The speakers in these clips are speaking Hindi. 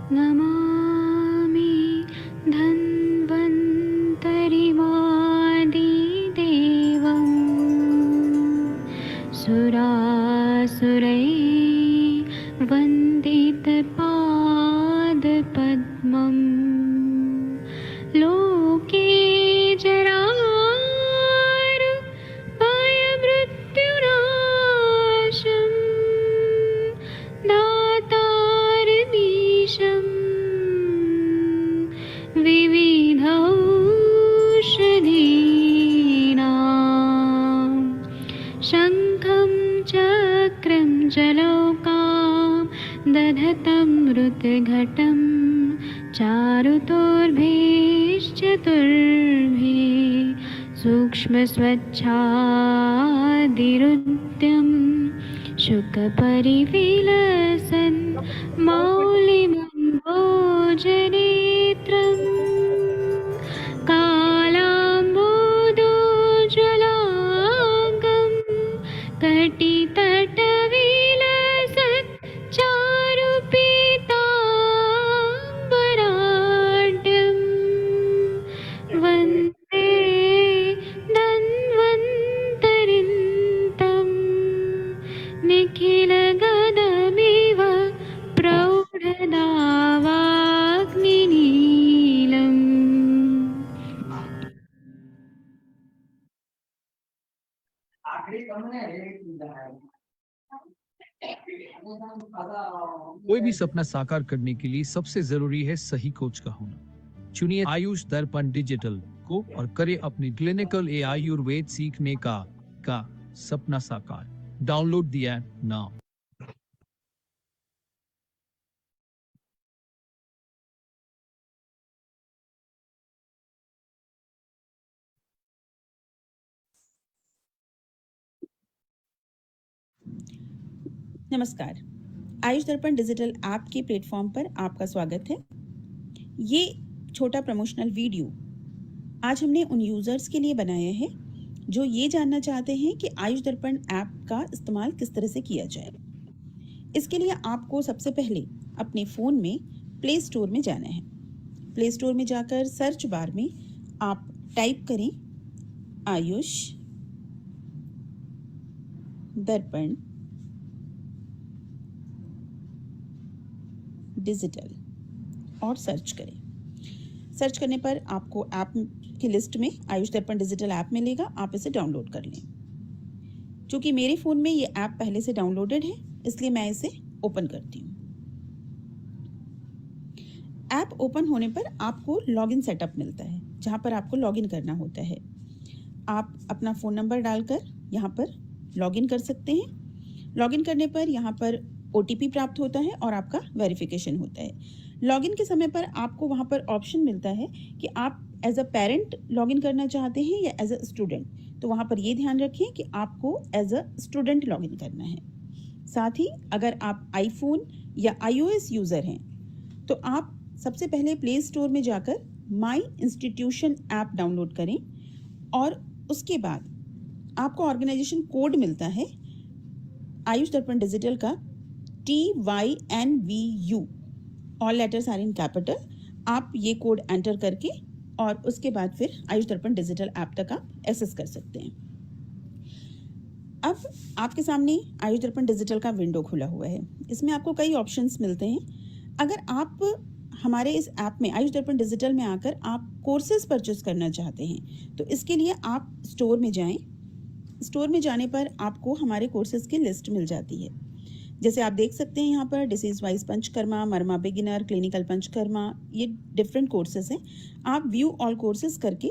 नमामि धन्वन्तरिमादिदेवं सुरासुरैर्वन्दितपादपद्मं लोके जरामृत्युनाशं दातारमीशं विविधौषधीनां शङ्खं चक्रं जलौकां दधतं मृतघटं चारुतोर्भैश्चतुर्भे सूक्ष्मस्वच्छादिरुद्यं शुकपरिविलसन् मौलिमम्बोजनेत्रं कालाम्बोदोज्ज्वलाङ्गं कटितटविलसत् चारुपीताम्बराढ्यं वन्दे धन्वन्तरिन्तं निखिलगदमिव प्रौढदावाग्निनीलम्। कोई भी सपना साकार करने के लिए सबसे जरूरी है सही कोच का होना। चुनिए आयुष दर्पण डिजिटल को और करें अपनी क्लिनिकल आयुर्वेद सीखने का सपना साकार। Download the app now. नमस्कार, आयुष दर्पण डिजिटल ऐप के प्लेटफॉर्म पर आपका स्वागत है। ये छोटा प्रमोशनल वीडियो आज हमने उन यूज़र्स के लिए बनाया है जो ये जानना चाहते हैं कि आयुष दर्पण ऐप का इस्तेमाल किस तरह से किया जाए। इसके लिए आपको सबसे पहले अपने फ़ोन में प्ले स्टोर में जाना है। प्ले स्टोर में जाकर सर्च बार में आप टाइप करें आयुष दर्पण डिजिटल और सर्च करें। सर्च करने पर आपको ऐप की लिस्ट में आयुष दर्पण डिजिटल ऐप मिलेगा, आप इसे डाउनलोड कर लें। चूँकि मेरे फ़ोन में ये ऐप पहले से डाउनलोडेड है, इसलिए मैं इसे ओपन करती हूँ। ऐप ओपन होने पर आपको लॉगिन सेटअप मिलता है, जहाँ पर आपको लॉगिन करना होता है। आप अपना फ़ोन नंबर डालकर यहाँ पर लॉगिन कर सकते हैं। लॉगिन करने पर यहाँ पर OTP प्राप्त होता है और आपका वेरिफिकेशन होता है। लॉगिन के समय पर आपको वहाँ पर ऑप्शन मिलता है कि आप एज अ पेरेंट लॉगिन करना चाहते हैं या एज अ स्टूडेंट। तो वहाँ पर ये ध्यान रखिए कि आपको एज अ स्टूडेंट लॉगिन करना है। साथ ही अगर आप आईफोन या iOS यूज़र हैं तो आप सबसे पहले प्ले स्टोर में जाकर माई इंस्टीट्यूशन ऐप डाउनलोड करें और उसके बाद आपको ऑर्गेनाइजेशन कोड मिलता है आयुष दर्पण डिजिटल का TYNVU, all letters are in capital. आप ये कोड एंटर करके और उसके बाद फिर आयुष दर्पण डिजिटल ऐप तक आप एक्सेस कर सकते हैं। अब आपके सामने आयुष दर्पण डिजिटल का विंडो खुला हुआ है। इसमें आपको कई ऑप्शंस मिलते हैं। अगर आप हमारे इस ऐप में आयुष दर्पण डिजिटल में आकर आप कोर्सेज परचेस करना चाहते हैं तो इसके लिए आप स्टोर में जाएं। स्टोर में जाने पर आपको हमारे कोर्सेज की लिस्ट मिल जाती है। जैसे आप देख सकते हैं यहाँ पर डिसीज वाइज पंचकर्मा, मर्मा बिगिनर, क्लिनिकल पंचकर्मा, ये डिफरेंट कोर्सेज हैं। आप व्यू ऑल कोर्सेज करके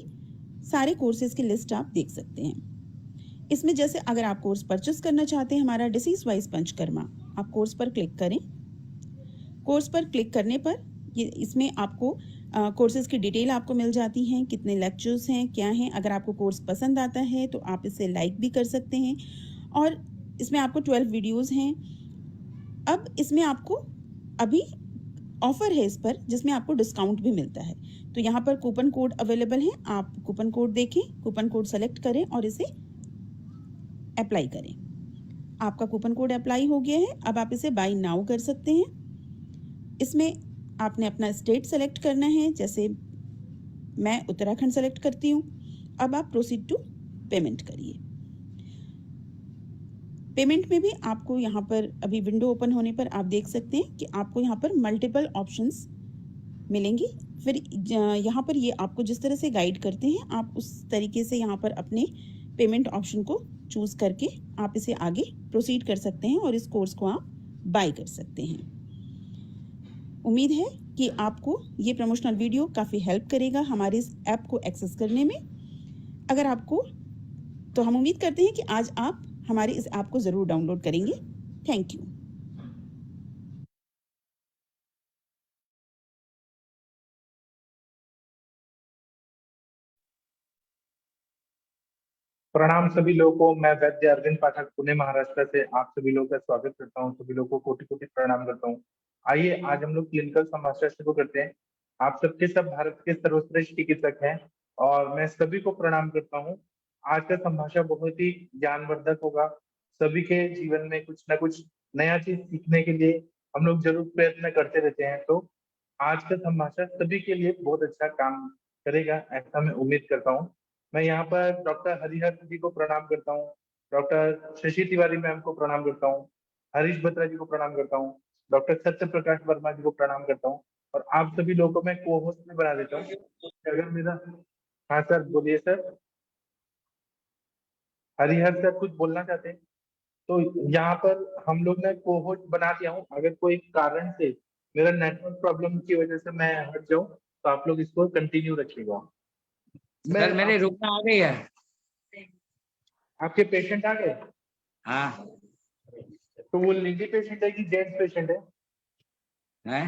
सारे कोर्सेज की लिस्ट आप देख सकते हैं। इसमें जैसे अगर आप कोर्स परचेस करना चाहते हैं हमारा डिसीज वाइज पंचकर्मा, आप कोर्स पर क्लिक करें। कोर्स पर क्लिक करने पर ये इसमें आपको कोर्सेज की डिटेल आपको मिल जाती हैं, कितने लेक्चर्स हैं, क्या हैं। अगर आपको कोर्स पसंद आता है तो आप इसे लाइक भी कर सकते हैं। और इसमें आपको 12 वीडियोज़ हैं। अब इसमें आपको अभी ऑफ़र है इस पर जिसमें आपको डिस्काउंट भी मिलता है। तो यहाँ पर कूपन कोड अवेलेबल है, आप कूपन कोड देखें, कूपन कोड सेलेक्ट करें और इसे अप्लाई करें। आपका कूपन कोड अप्लाई हो गया है। अब आप इसे बाय नाउ कर सकते हैं। इसमें आपने अपना स्टेट सेलेक्ट करना है, जैसे मैं उत्तराखंड सेलेक्ट करती हूँ। अब आप प्रोसीड टू पेमेंट करिए। पेमेंट में भी आपको यहाँ पर अभी विंडो ओपन होने पर आप देख सकते हैं कि आपको यहाँ पर मल्टीपल ऑप्शंस मिलेंगी। फिर यहाँ पर ये आपको जिस तरह से गाइड करते हैं आप उस तरीके से यहाँ पर अपने पेमेंट ऑप्शन को चूज करके आप इसे आगे प्रोसीड कर सकते हैं और इस कोर्स को आप बाय कर सकते हैं। उम्मीद है कि आपको ये प्रमोशनल वीडियो काफ़ी हेल्प करेगा हमारे इस ऐप को एक्सेस करने में। अगर आपको, तो हम उम्मीद करते हैं कि आज आप हमारे इस ऐप को ज़रूर डाउनलोड करेंगे। Thank you. प्रणाम सभी लोगों को। मैं वैद्य अरविंद पाठक पुणे महाराष्ट्र से आप सभी लोगों का स्वागत करता हूं। सभी लोगों को कोटि कोटि प्रणाम करता हूं। आइए आज हम लोग क्लिनिकल समाचार शुरू करते हैं। आप सबके सब भारत के सर्वश्रेष्ठ चिकित्सक हैं और मैं सभी को प्रणाम करता हूं। आज का संभाषण बहुत ही ज्ञानवर्धक होगा। सभी के जीवन में कुछ ना कुछ नया चीज सीखने के लिए हम लोग जरूर प्रयत्न करते रहते हैं। तो आज का संभाषण सभी के लिए बहुत अच्छा काम करेगा, ऐसा मैं उम्मीद करता हूँ। मैं यहाँ पर डॉक्टर हरिहर जी को प्रणाम करता हूँ, डॉक्टर शशि तिवारी मैम को प्रणाम करता हूँ, हरीश बत्रा जी को प्रणाम करता हूँ, डॉक्टर सत्य प्रकाश वर्मा जी को प्रणाम करता हूँ और आप सभी लोगों को मैं को होस्ट में बना देता हूँ। अगर मेरा, हाँ सर बोलिए सर। हरिहर सर कुछ बोलना चाहते हैं तो यहाँ पर हम लोग ने को होस्ट बना दिया हूँ। अगर कोई कारण से मेरा नेटवर्क प्रॉब्लम की वजह से मैं हट जाऊँ तो आप लोग इसको कंटिन्यू रखिएगा। सर मेरे रुकना आ गई है। आपके पेशेंट आ गए? हाँ तो वो लेडी पेशेंट है कि जेंट्स पेशेंट है? है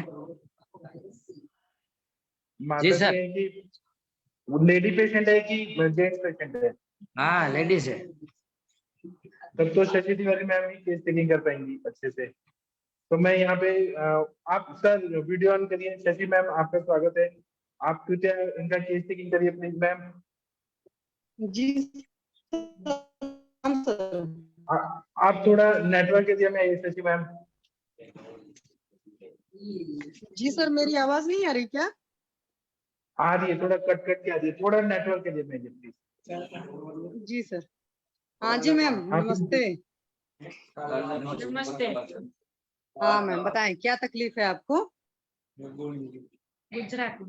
माता जी सर। है कि वो लेडी पेशेंट है कि जेंट्स पेशेंट है? हाँ लेडीज है। तब तो शशि तिवारी मैम ही केस टेकिंग कर पाएंगी अच्छे से। तो मैं यहाँ पे आप सर वीडियो ऑन करिए। शशि मैम आपका स्वागत है। आप कृपया इनका केस टेकिंग करिए प्लीज मैम। जी सर। आप थोड़ा नेटवर्क एरिया में आइए शशि मैम। जी सर, मेरी आवाज नहीं आ रही क्या? आ रही है, थोड़ा कट कट के आ रही है, थोड़ा नेटवर्क एरिया में आइए प्लीज। Ji sir. हाँ जी मैम, नमस्ते। नमस्ते। हाँ मैम बताएं, क्या तकलीफ है आपको? गुजराती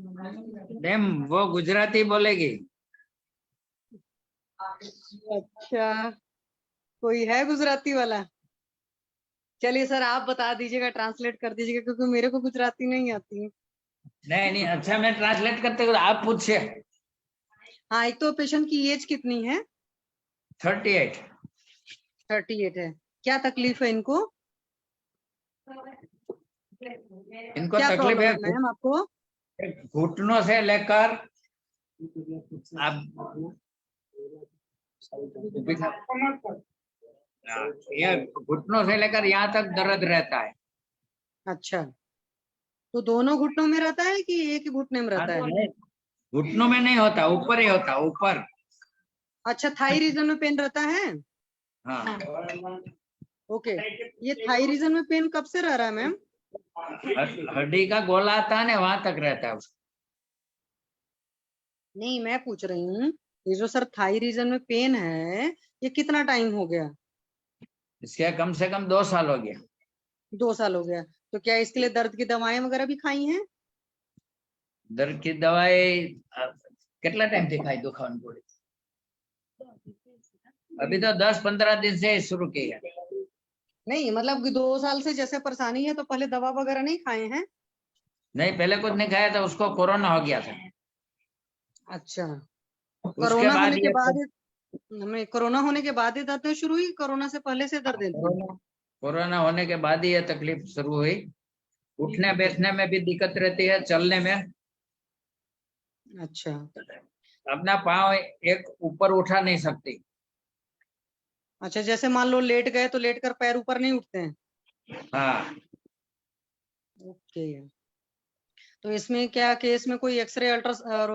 मैम, वो गुजराती बोलेगी। अच्छा, कोई है गुजराती वाला? चलिए सर, आप बता दीजिएगा, ट्रांसलेट कर दीजिएगा, क्योंकि मेरे को गुजराती नहीं आती है। नहीं नहीं, अच्छा मैं ट्रांसलेट करते हुए आप पूछिए। हाँ, एक तो पेशेंट की एज कितनी है? 38। 38 है। क्या तकलीफ है इनको? इनको क्या तकलीफ प्रॉब्लम है है मैम आपको? घुटनों से लेकर आप ये घुटनों से लेकर यहाँ तक दर्द रहता है। अच्छा, तो दोनों घुटनों में रहता है कि एक ही घुटने में रहता है? घुटनों में नहीं होता, ऊपर ही होता, ऊपर। अच्छा, थाई रीजन में पेन रहता है? हाँ ओके, ये थाई रीजन में पेन कब से रह रहा है मैम? हड्डी का गोला आता है ना, वहां तक रहता है। नहीं, मैं पूछ रही हूँ, ये जो सर थाई रीजन में पेन है, ये कितना टाइम हो गया? इसके कम से कम 2 साल हो गया। 2 साल हो गया। तो क्या इसके लिए दर्द की दवाएं वगैरह भी खाई हैं? दर्द की दवाई कितना टाइम थी खाई दुखान पड़ी? अभी तो 10-15 दिन से शुरू की है। नहीं मतलब 2 साल से जैसे परेशानी है, तो पहले दवा वगैरह नहीं खाए हैं? नहीं, पहले कुछ नहीं खाया था, उसको कोरोना हो गया था। अच्छा, उसके कोरोना बाद होने के ये बाद हमें कोरोना होने के बाद ये दर्द शुरू हुई? कोरोना से पहले से दर्द थी? कोरोना होने के बाद ही ये तकलीफ शुरू हुई। उठने बैठने में भी दिक्कत रहती है, चलने में। अच्छा, अपना पाँव एक ऊपर उठा नहीं सकती। अच्छा, जैसे मान लो लेट गए तो लेट कर पैर ऊपर नहीं उठते हैं? हाँ। ओके, तो इसमें क्या केस में कोई एक्सरे, अल्ट्रा और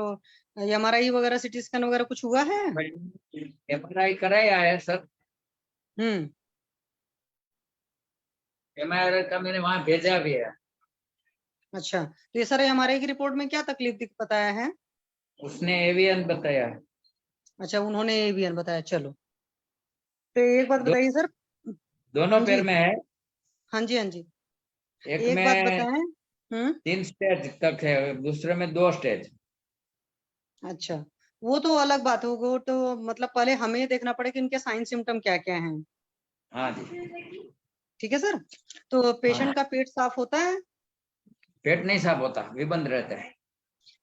MRI वगैरह, CT स्कैन वगैरह कुछ हुआ है? MRI कराया है सर। MRI का मैंने वहां भेजा भी है। अच्छा, तो ये सर हमारे की रिपोर्ट में क्या तकलीफ बताया है? उसने एवियन बताया। अच्छा, उन्होंने एवियन बताया। चलो, तो एक बात दो, बताइए सर। दोनों हाँ पैर जी, में है। हाँ जी, हाँ जी। एक एक बात में बताएं। 3 स्टेज तक है, दूसरे में 2 स्टेज। अच्छा, वो तो अलग बात हो, वो तो मतलब पहले हमें देखना पड़ेगा कि इनके साइन सिम्टम क्या क्या हैं। हाँ जी। ठीक है सर। तो पेशेंट हाँ, का पेट साफ होता है? पेट नहीं साफ होता, विबंध रहता है।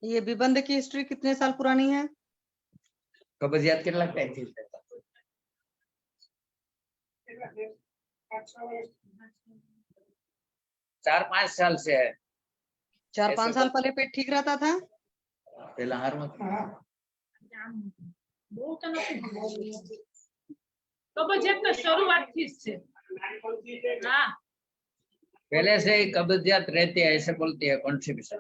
ये विबंध की हिस्ट्री कितने साल पुरानी है? कब्जियत के लगता है 4-5 साल से है। 4-5 ऐसे साल तो पहले पेट ठीक रहता था? पहला हार मत। पहले से ही कब्जियत रहती है, ऐसे बोलती है कॉन्स्टिपेशन।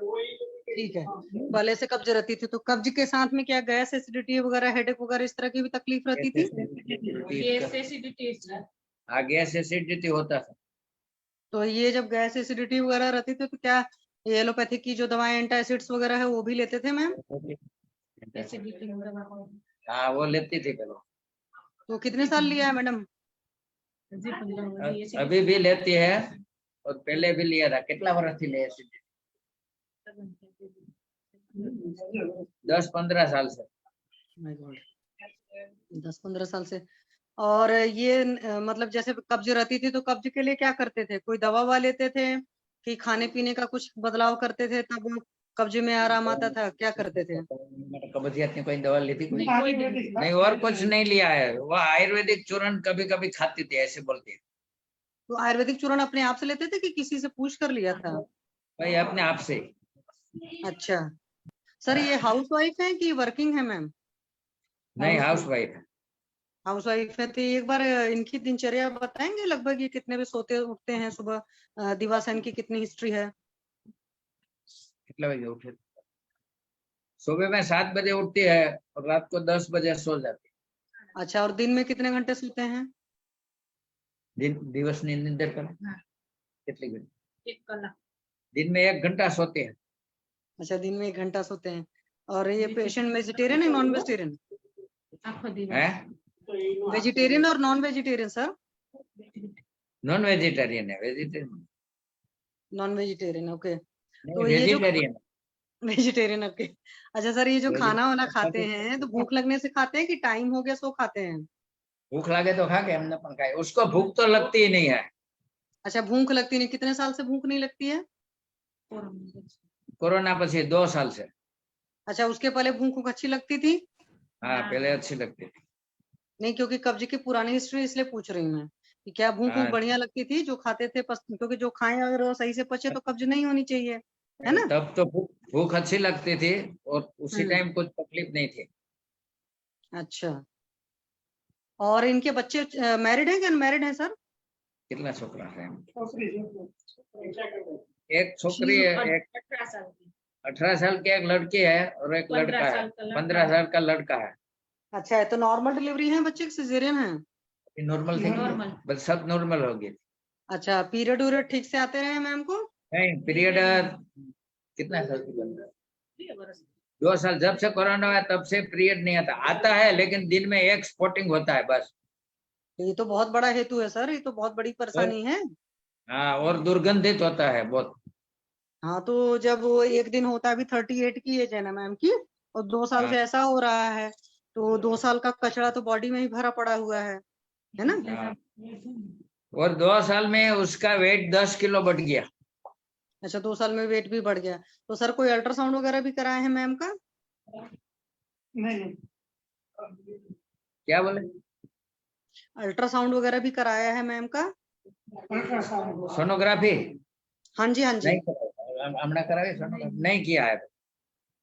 ठीक है, पहले से कब्ज रहती थी, तो कब्ज के साथ में क्या गैस, एसिडिटी वगैरह, हेडेक वगैरह इस तरह की भी तकलीफ रहती थी? आगे एसिडिटी होता था। तो ये जब गैस एसिडिटी वगैरह रहती थी तो क्या एलोपैथिक की जो दवाएं एंटासिड्स वगैरह है वो भी लेते थे मैम? हाँ, वो लेती थी पहले। तो कितने साल लिया है मैडम? अभी भी लेती है और पहले भी लिया था। कितना वर्ष थी ले एसिडिटी? 10-15 साल से। 10-15 साल से। और ये मतलब जैसे कब्ज रहती थी तो कब्ज के लिए क्या करते थे? कोई दवा ववा लेते थे कि खाने पीने का कुछ बदलाव करते थे तब वो कब्ज में आराम आता था? क्या करते थे? कब्जियत की कोई दवा ली थी? नहीं, और कुछ नहीं लिया है। वो आयुर्वेदिक चूर्ण कभी कभी खाती थी, ऐसे बोलती है। तो आयुर्वेदिक चूर्ण अपने आप से लेते थे कि किसी से पूछ कर लिया था? भाई अपने आप से। अच्छा सर, ये हाउस वाइफ है कि वर्किंग है मैम? नहीं, हाउस वाइफ है। हाउस वाइफ है। तो एक बार इनकी दिनचर्या बताएंगे, लगभग ये कितने बजे सोते उठते हैं सुबह? दिवासन की कितनी हिस्ट्री है? कितने बजे उठे? सुबह में 7 बजे उठती है और रात को 10 बजे सो जाती है। अच्छा, और दिन में कितने घंटे सोते हैं? दिवस ની નિંદર કરે કેટલી ઘણી? 1 કલાક। दिन में 1 घंटा सोते हैं। अच्छा, दिन में 1 घंटा सोते हैं। और ये पेशेंट वेजिटेरियन है नॉन वेजिटेरियन? है वेजिटेरियन और non vegetarian sir? Non vegetarian है। Vegetarian non vegetarian, okay. नहीं, तो ये जो वेजिटेरियन। Vegetarian, okay. अच्छा सर, ये जो खाना वाना खाते वेजिटेरियन हैं तो भूख लगने से खाते हैं कि टाइम हो गया सो खाते हैं? भूख लगे तो खा के, हमने पण खाए। उसको भूख तो लगती ही नहीं है। अच्छा, भूख लगती नहीं। कितने साल से भूख नहीं लगती है? कोरोना પછી 2 साल से। अच्छा, उसके पहले भूख अच्छी लगती थी? हाँ, पहले अच्छी लगती थी। नहीं, क्योंकि कब्ज की पुरानी हिस्ट्री इसलिए पूछ रही हूँ मैं कि क्या भूख हाँ, बढ़िया लगती थी जो खाते थे? क्योंकि जो खाएं अगर वो सही से पचे तो कब्ज नहीं होनी चाहिए, है ना? तब तो भूख अच्छी लगती थी और उसी हम्म। टाइम कुछ तकलीफ नहीं थी। अच्छा, और इनके बच्चे मैरिड हैं कि अनमैरिड हैं सर? कितना छोकरा है? एक छोकरी है, एक 18 साल की एक लड़की है और एक लड़का है, 15 साल का लड़का है। अच्छा है, तो नॉर्मल डिलीवरी है बच्चे की सिजेरियन है? नॉर्मल थी, बस सब नॉर्मल हो गई। अच्छा, पीरियड उरियड ठीक से आते रहे मैम को? नहीं, पीरियड कितना साल की बंद है? 2 साल। जब से कोरोना हुआ तब से पीरियड नहीं आता। आता है लेकिन दिन में एक स्पॉटिंग होता है बस। ये तो बहुत बड़ा हेतु है सर, ये तो बहुत बड़ी परेशानी है। हाँ, और दुर्गंधित होता है बहुत। हाँ, तो जब वो एक दिन होता है, अभी 38 की एज है ना मैम की, और 2 साल से ऐसा हो रहा है, तो 2 साल का कचरा तो बॉडी में ही भरा पड़ा हुआ है ना? हाँ। और 2 साल में उसका वेट 10 किलो बढ़ गया। अच्छा, 2 साल में वेट भी बढ़ गया। तो सर कोई अल्ट्रासाउंड वगैरह भी कराए हैं मैम का? नहीं। क्या बोले? अल्ट्रासाउंड वगैरह भी कराया है मैम का? सोनोग्राफी? हाँ जी, हाँ जी। नहीं, हमने कराया सोनोग्राफी नहीं किया है।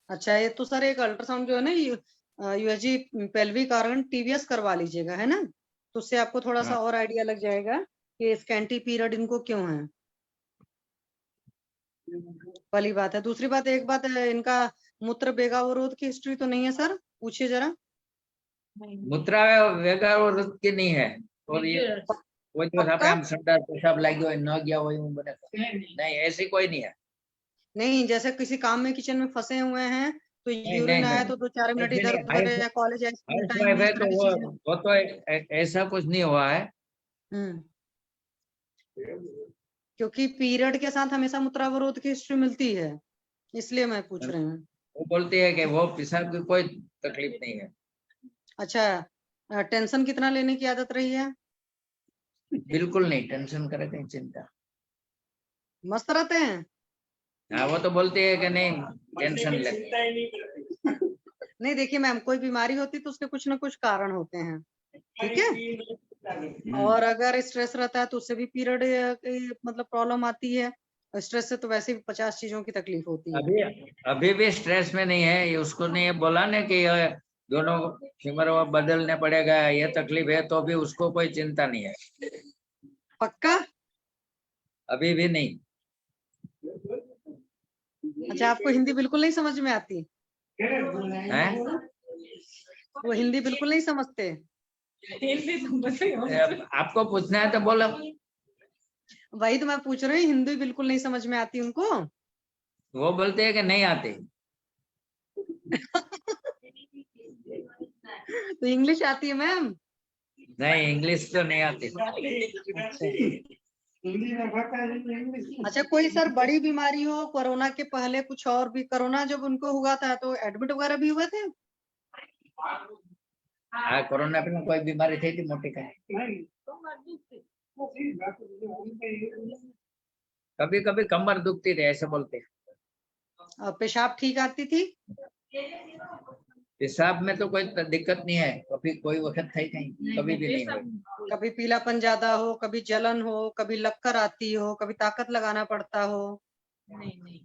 अच्छा, ये तो सर एक अल्ट्रासाउंड जो है ना यूएसजी पेल्विक ऑर्गन टीवीएस करवा लीजिएगा, है ना? तो उससे आपको थोड़ा सा और आइडिया लग जाएगा कि स्कैंटी पीरियड इनको क्यों है। पहली बात है। दूसरी बात, एक बात है, इनका मूत्र बेगावरोध की हिस्ट्री तो नहीं है सर? पूछिए जरा। मूत्रा वेगावरोध की नहीं है। और ये वो जो पक्का? हम संडास पेशाब लग गया न गया वही बने नहीं, ऐसी कोई नहीं है। नहीं, जैसे किसी काम में किचन में फंसे हुए हैं तो नहीं यूरिन आया नहीं, तो 2-4 मिनट ऐसे इधर नहीं। उधर या कॉलेज या स्कूल हाउस टाइम वाइफ में है तो सारी चीजें। वो तो ऐसा कुछ नहीं हुआ है। हम्म, क्योंकि पीरियड के साथ हमेशा मूत्रावरोध की हिस्ट्री मिलती है, इसलिए मैं पूछ रही हूँ। वो बोलती है कि वो पेशाब की कोई तकलीफ नहीं है। अच्छा, टेंशन कितना लेने की आदत रही है? बिल्कुल नहीं टेंशन करे, कहीं चिंता। मस्त रहते हैं? हाँ, वो तो बोलती है कि नहीं टेंशन ले। नहीं, देखिए मैम, कोई बीमारी होती तो उसके कुछ ना कुछ कारण होते हैं, ठीक है। और अगर स्ट्रेस रहता है तो उससे भी पीरियड मतलब प्रॉब्लम आती है। स्ट्रेस से तो वैसे भी 50 चीजों की तकलीफ होती है। अभी भी स्ट्रेस में नहीं है, ये उसको नहीं ये बोला ना कि ये दोनों फीमर वो बदलने पड़ेगा, ये तकलीफ है, तो भी उसको कोई चिंता नहीं है। पक्का? अभी भी नहीं। अच्छा, आपको हिंदी बिल्कुल नहीं समझ में आती? है? वो हिंदी बिल्कुल नहीं समझते? आपको पूछना है तो बोलो। वही तो मैं पूछ रही हूँ, हिंदी बिल्कुल नहीं समझ में आती उनको? वो बोलते हैं कि नहीं आती। तो इंग्लिश आती है मैम? नहीं, इंग्लिश तो नहीं आती। अच्छा, कोई सर बड़ी बीमारी हो, कोरोना के पहले कुछ और भी, कोरोना जब उनको हुआ था तो एडमिट वगैरह भी हुए थे? हाँ, कोरोना में कोई बीमारी थी मोटी का? कभी कभी कमर दुखती थी, ऐसे बोलते हैं। पेशाब ठीक आती थी? पेशाब में तो कोई दिक्कत नहीं है, कभी कोई वक्त है कहीं, कभी भी नहीं हुई। कभी पीलापन ज्यादा हो, कभी जलन हो, कभी लक्कर आती हो, कभी ताकत लगाना पड़ता हो? नहीं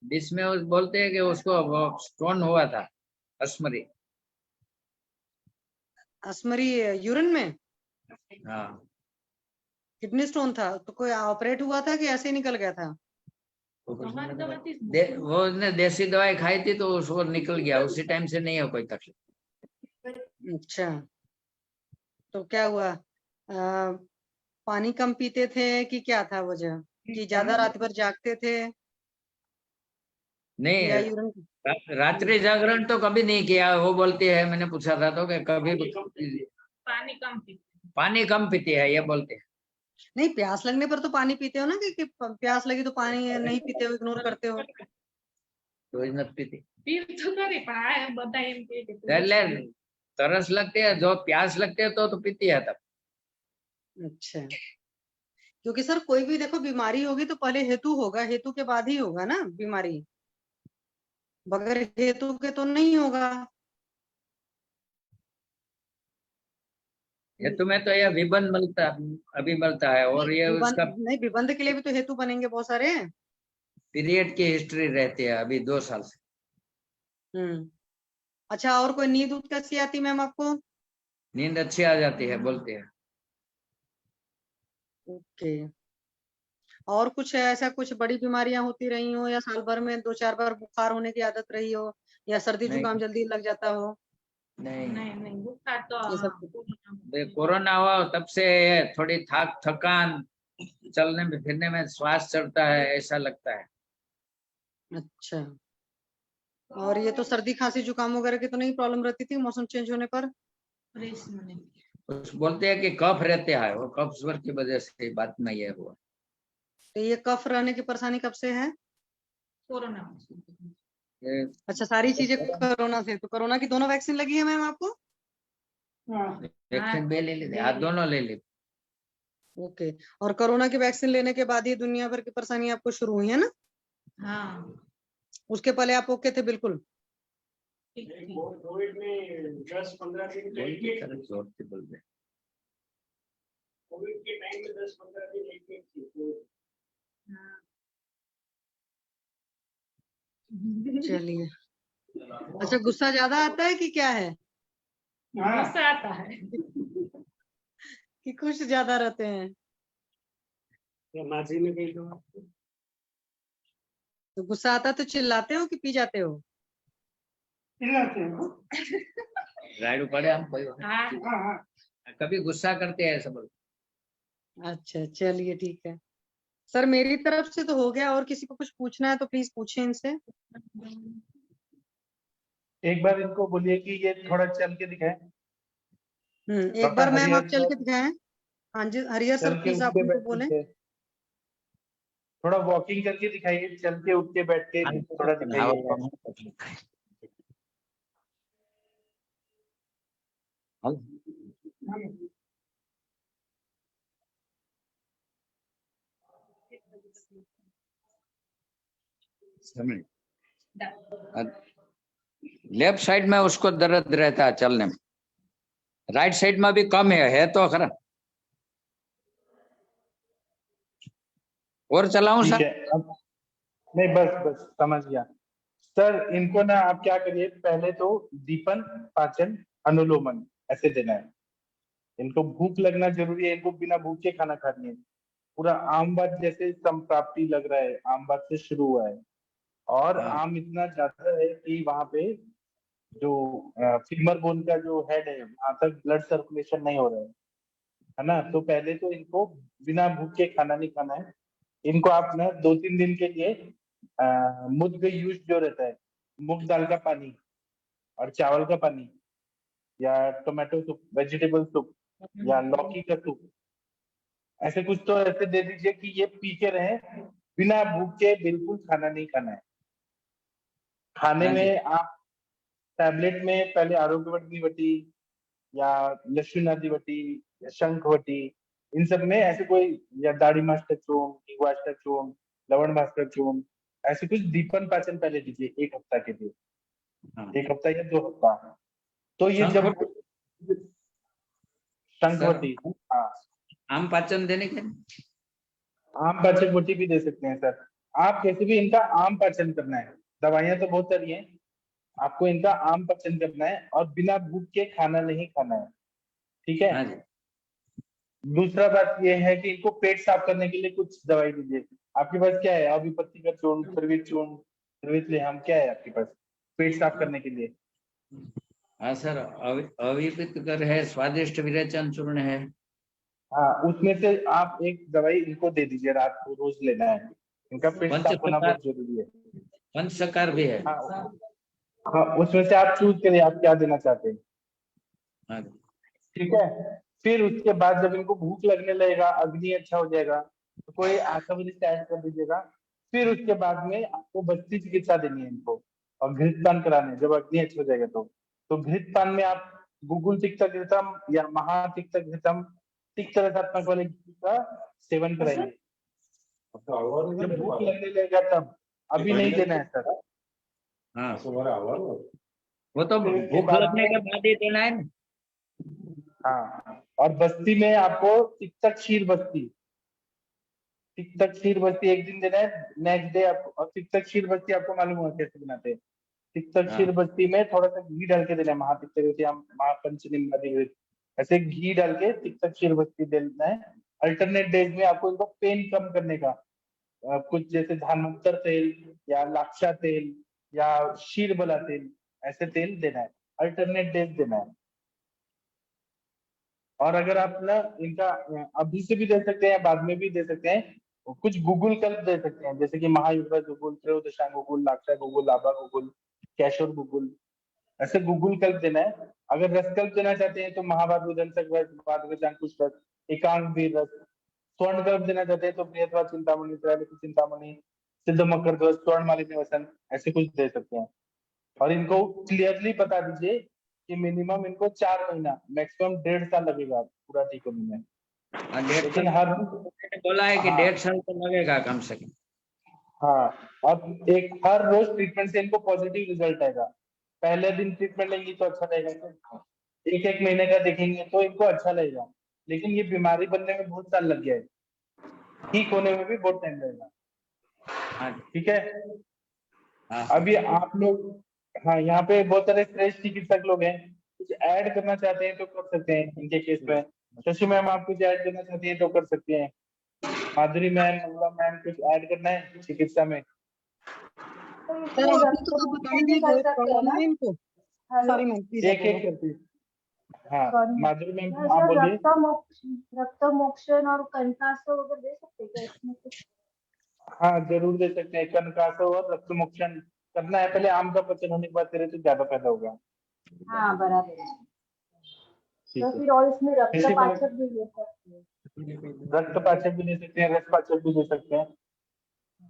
बीच में उस बोलते हैं कि उसको वो स्टोन हुआ था, अश्मरी। अश्मरी यूरिन में? हाँ, किडनी स्टोन था तो कोई ऑपरेट हुआ था कि ऐसे ही निकल गया था? वो उसने देसी दवाई खाई थी तो उसको निकल गया, उसी टाइम से नहीं है कोई तकलीफ। अच्छा, तो क्या हुआ? पानी कम पीते थे कि क्या था वजह, कि ज्यादा रात भर जागते थे नहीं, या यूरिन? रात्रि जागरण तो कभी नहीं किया। वो बोलती है, मैंने पूछा था तो कि कभी पानी कम पीती है, ये बोलते हैं। नहीं, प्यास लगने पर तो पानी पीते हो ना, कि प्यास लगी तो पानी नहीं पीते हो, इग्नोर करते हो? रोज न पीती એટલે तरस लगती है, जो प्यास लगती है तो पीती है तब। अच्छा, क्योंकि सर कोई भी देखो बीमारी होगी तो पहले हेतु होगा, हेतु के बाद ही होगा ना बीमारी, बगैर हेतु के तो नहीं होगा। हेतु में तो यह विबंध मिलता, अभी मिलता है, और ये उसका नहीं, विबंध के लिए भी तो हेतु बनेंगे बहुत सारे। पीरियड की हिस्ट्री रहती है अभी 2 साल से। अच्छा, और कोई नींद उठ कैसी आती मैम आपको? नींद अच्छी आ जाती है, बोलते हैं। ओके, और कुछ ऐसा कुछ बड़ी बीमारियां होती रही हो, या साल भर में 2-4 बार बुखार होने की आदत रही हो, या सर्दी नहीं। जुकाम जल्दी लग जाता हो? नहीं, बुखार तो ये सब कोरोना हुआ तब से थोड़ी थकान, चलने में फिरने में श्वास चढ़ता है, ऐसा लगता है। अच्छा, और ये तो सर्दी खांसी जुकाम वगैरह की तो नहीं प्रॉब्लम रहती थी मौसम चेंज होने पर? बोलते हैं कि कफ रहते हैं, वो कफ स्वर की वजह से बात में ये हुआ। तो ये कफ रहने की परेशानी कब से है? कोरोना। अच्छा, सारी चीजें कोरोना से। तो कोरोना की दोनों वैक्सीन लगी है मैम आपको? वैक्सीन भी ले ली, हाथ दोनों ले ली। ओके, और कोरोना की वैक्सीन लेने के बाद ये दुनिया भर की परेशानी आपको शुरू हुई है ना? हाँ, उसके पहले आप ओके थे बिल्कुल? कोविड में 10-15 दिन जोर से बोल रहे। कोविड के टाइम में 10-15 दिन एक थी। चलिए, अच्छा, गुस्सा ज्यादा आता है कि क्या है, गुस्सा आता है कि खुश ज्यादा रहते हैं? माजी में गई तो गुस्सा आता तो चिल्लाते हो कि पी जाते हो? चिल्लाते हो। राइड पड़े हम कोई हाँ, कभी गुस्सा करते हैं सब। अच्छा, चलिए ठीक है। सर मेरी तरफ से तो हो गया, और किसी को कुछ पूछना है तो प्लीज पूछे इनसे। एक बार इनको बोलिए कि ये थोड़ा चल के दिखाएं। एक डॉक्टर बार मैम हरिहर आप चल के सर, दिखाएं। हाँ जी हरिहर चल सर, के प्लीज उठ आप के उनको बैठ बोले। के थोड़ा वॉकिंग करके दिखाइए, चल के उठ के बैठ के थोड़ा दिखाइए। लेफ्ट साइड में उसको दर्द रहता है चलने में, राइट साइड में भी कम है तो खरा। और चलाऊं ठीक सर? है, अब नहीं, बस बस समझ गया सर। इनको ना आप क्या करिए, पहले तो दीपन पाचन अनुलोमन ऐसे देना है। इनको भूख लगना जरूरी है, इनको बिना भूख के खाना खानी है। पूरा आम बात जैसे संप्राप्ति लग रहा है, आम बात से शुरू हुआ है, और हाँ। आम इतना ज्यादा है कि वहां पे जो फीमर बोन का जो हेड है वहां तक ब्लड सर्कुलेशन नहीं हो रहा है ना। तो पहले तो इनको बिना भूख के खाना नहीं खाना है। इनको आप ना 2-3 दिन के लिए मुद्ग यूज जो रहता है, मूंग दाल का पानी और चावल का पानी, या टोमेटो सूप, वेजिटेबल सूप, या लौकी का सूप, ऐसे कुछ तो ऐसे दे दीजिए कि ये पी के रहे, बिना भूख के बिल्कुल खाना नहीं खाना है। खाने हाँ जी। में आप टैबलेट में पहले आरोग्यवर्धनी वटी या लक्ष्मीनाथी वटी या शंखवटी, इन सब में ऐसे कोई, या दाढ़ीमास्टर चूर्ण, कीवास्टर चूर्ण, लवण भास्कर चूर्ण, ऐसे कुछ दीपन पाचन पहले दीजिए 1 हफ्ता के लिए, हाँ। 1 हफ्ता या 2 हफ्ता। तो ये जब शंखवटी, हाँ, आम पाचन देने के आम पाचन वटी भी दे सकते हैं सर। आप कैसे भी इनका आम पाचन करना है, दवाइयां तो बहुत सारी हैं, आपको इनका आम पाचन करना है और बिना भूख के खाना नहीं खाना है, ठीक है। हाँ जी। दूसरा बात यह है कि इनको पेट साफ करने के लिए कुछ दवाई दीजिए। आपके पास क्या है? अभिपत्ति का चूर्ण, त्रिवित लेहम, क्या है आपके पास पेट साफ करने के लिए? हाँ सर, अविपित कर है, स्वादिष्ट विरेचन चूर्ण है। हाँ, उसमें से आप एक दवाई इनको दे दीजिए, रात को रोज लेना है। इनका पेट साफ होना पंचशकार, बहुत जरूरी है। पंचशकार भी है। हाँ, हाँ, उसमें से आप चूज करिए आप क्या देना चाहते हैं, हाँ। ठीक है। फिर उसके बाद जब इनको भूख लगने लगेगा, अग्नि अच्छा हो जाएगा, तो कोई आशा ऐड कर दीजिएगा। फिर उसके बाद में आपको बस्ती चिकित्सा देनी है इनको, और घृतपान कराने जब अग्नि अच्छा हो जाएगा तो घृतपान में आप गुगुल तिक्त घृतम या महातिक्त घृतम, तिक्त रसात्मक वाले घी का सेवन कराइए जब भूख लगने लगेगा तब। अभी नहीं देना है सर। हाँ, वो तो फिर उसके भूख बाद लगने में, के बाद ही देना है ना। हाँ, और बस्ती में आपको तिक्तक क्षीर बस्ती, तिक्तक क्षीर बस्ती एक दिन देना है, नेक्स्ट डे आपको। और तिक्तक क्षीर बस्ती आपको मालूम होगा कैसे बनाते हैं। तिक्तक हाँ। क्षीर बस्ती में थोड़ा सा घी डाल के देना है, महातिक्त या महापंचनिम्बादी, ऐसे घी डाल के तिक्तक क्षीर बस्ती देना है। अल्टरनेट डेज में आपको इनको पेन कम करने का कुछ जैसे धानवंतर तेल या लाक्षा तेल या शीरबला तेल, ऐसे तेल देना है, अल्टरनेट डेज देना है। और अगर आप ना इनका अभी से भी दे सकते हैं, बाद में भी दे सकते हैं, कुछ गूगल कल्प दे सकते हैं, जैसे कि महायुद्ध गूगल, त्रयोदशा गूगल, लाक्षा गूगल, लाभा गूगल, कैशोर गूगल, ऐसे गूगल कल्प देना है। अगर रसकल्प देना चाहते हैं तो महाभारत उदंतक रस, वादगज अंकुश रस, एकांक वीर रस। स्वर्ण कल्प देना चाहते हैं तो बृहत्वा चिंतामणि, त्रैलोक्य चिंतामणि, सिद्ध मकर ध्वज, स्वर्ण मालिनी वसन, ऐसे कुछ दे सकते हैं। और इनको क्लियरली बता दीजिए कि मिनिमम इनको 4 महीना, मैक्सिमम 1.5 साल लगेगा पूरा ठीक होने में। हाँ, 1.5 लेकिन साल हर, मैंने बोला है कि हाँ 1.5 साल तो लगेगा कम से कम। हाँ, अब एक हर रोज ट्रीटमेंट से इनको पॉजिटिव रिजल्ट आएगा। पहले दिन ट्रीटमेंट लेंगी तो अच्छा रहेगा, एक एक महीने का देखेंगे तो इनको अच्छा लगेगा। लेकिन ये बीमारी बनने में बहुत साल लग गया है, ठीक होने में भी बहुत टाइम लगेगा, हाँ। ठीक है। हाँ। अभी आप लोग, हाँ, यहाँ पे बहुत सारे श्रेष्ठ चिकित्सक लोग हैं, कुछ ऐड करना चाहते हैं तो कर सकते हैं इनके केस में। शशि मैम आप कुछ ऐड करना चाहती है तो कर सकते हैं। माधुरी मैम, मंगला मैम, कुछ ऐड करना है चिकित्सा में? सर अभी तो आप बताएंगे, कोई प्रॉब्लम है इनको? सॉरी मैम, प्लीज एक एक करती, हाँ, माधुरी मैम आप सर बोलिए। रक्त मोक्षण और कंठास्त्र वगैरह दे सकते हैं क्या इसमें कुछ? हाँ जरूर दे सकते हैं। कनकासो और रक्त मोक्षण करना है पहले, आम का पचन होने के बाद तेरे से ज्यादा फायदा होगा। हाँ बराबर है। ठीक तो है। फिर और इसमें इसी में रक्तपाचक भी ले सकते हैं। रक्तपाचक भी ले सकते हैं, रसपाचक भी ले सकते हैं।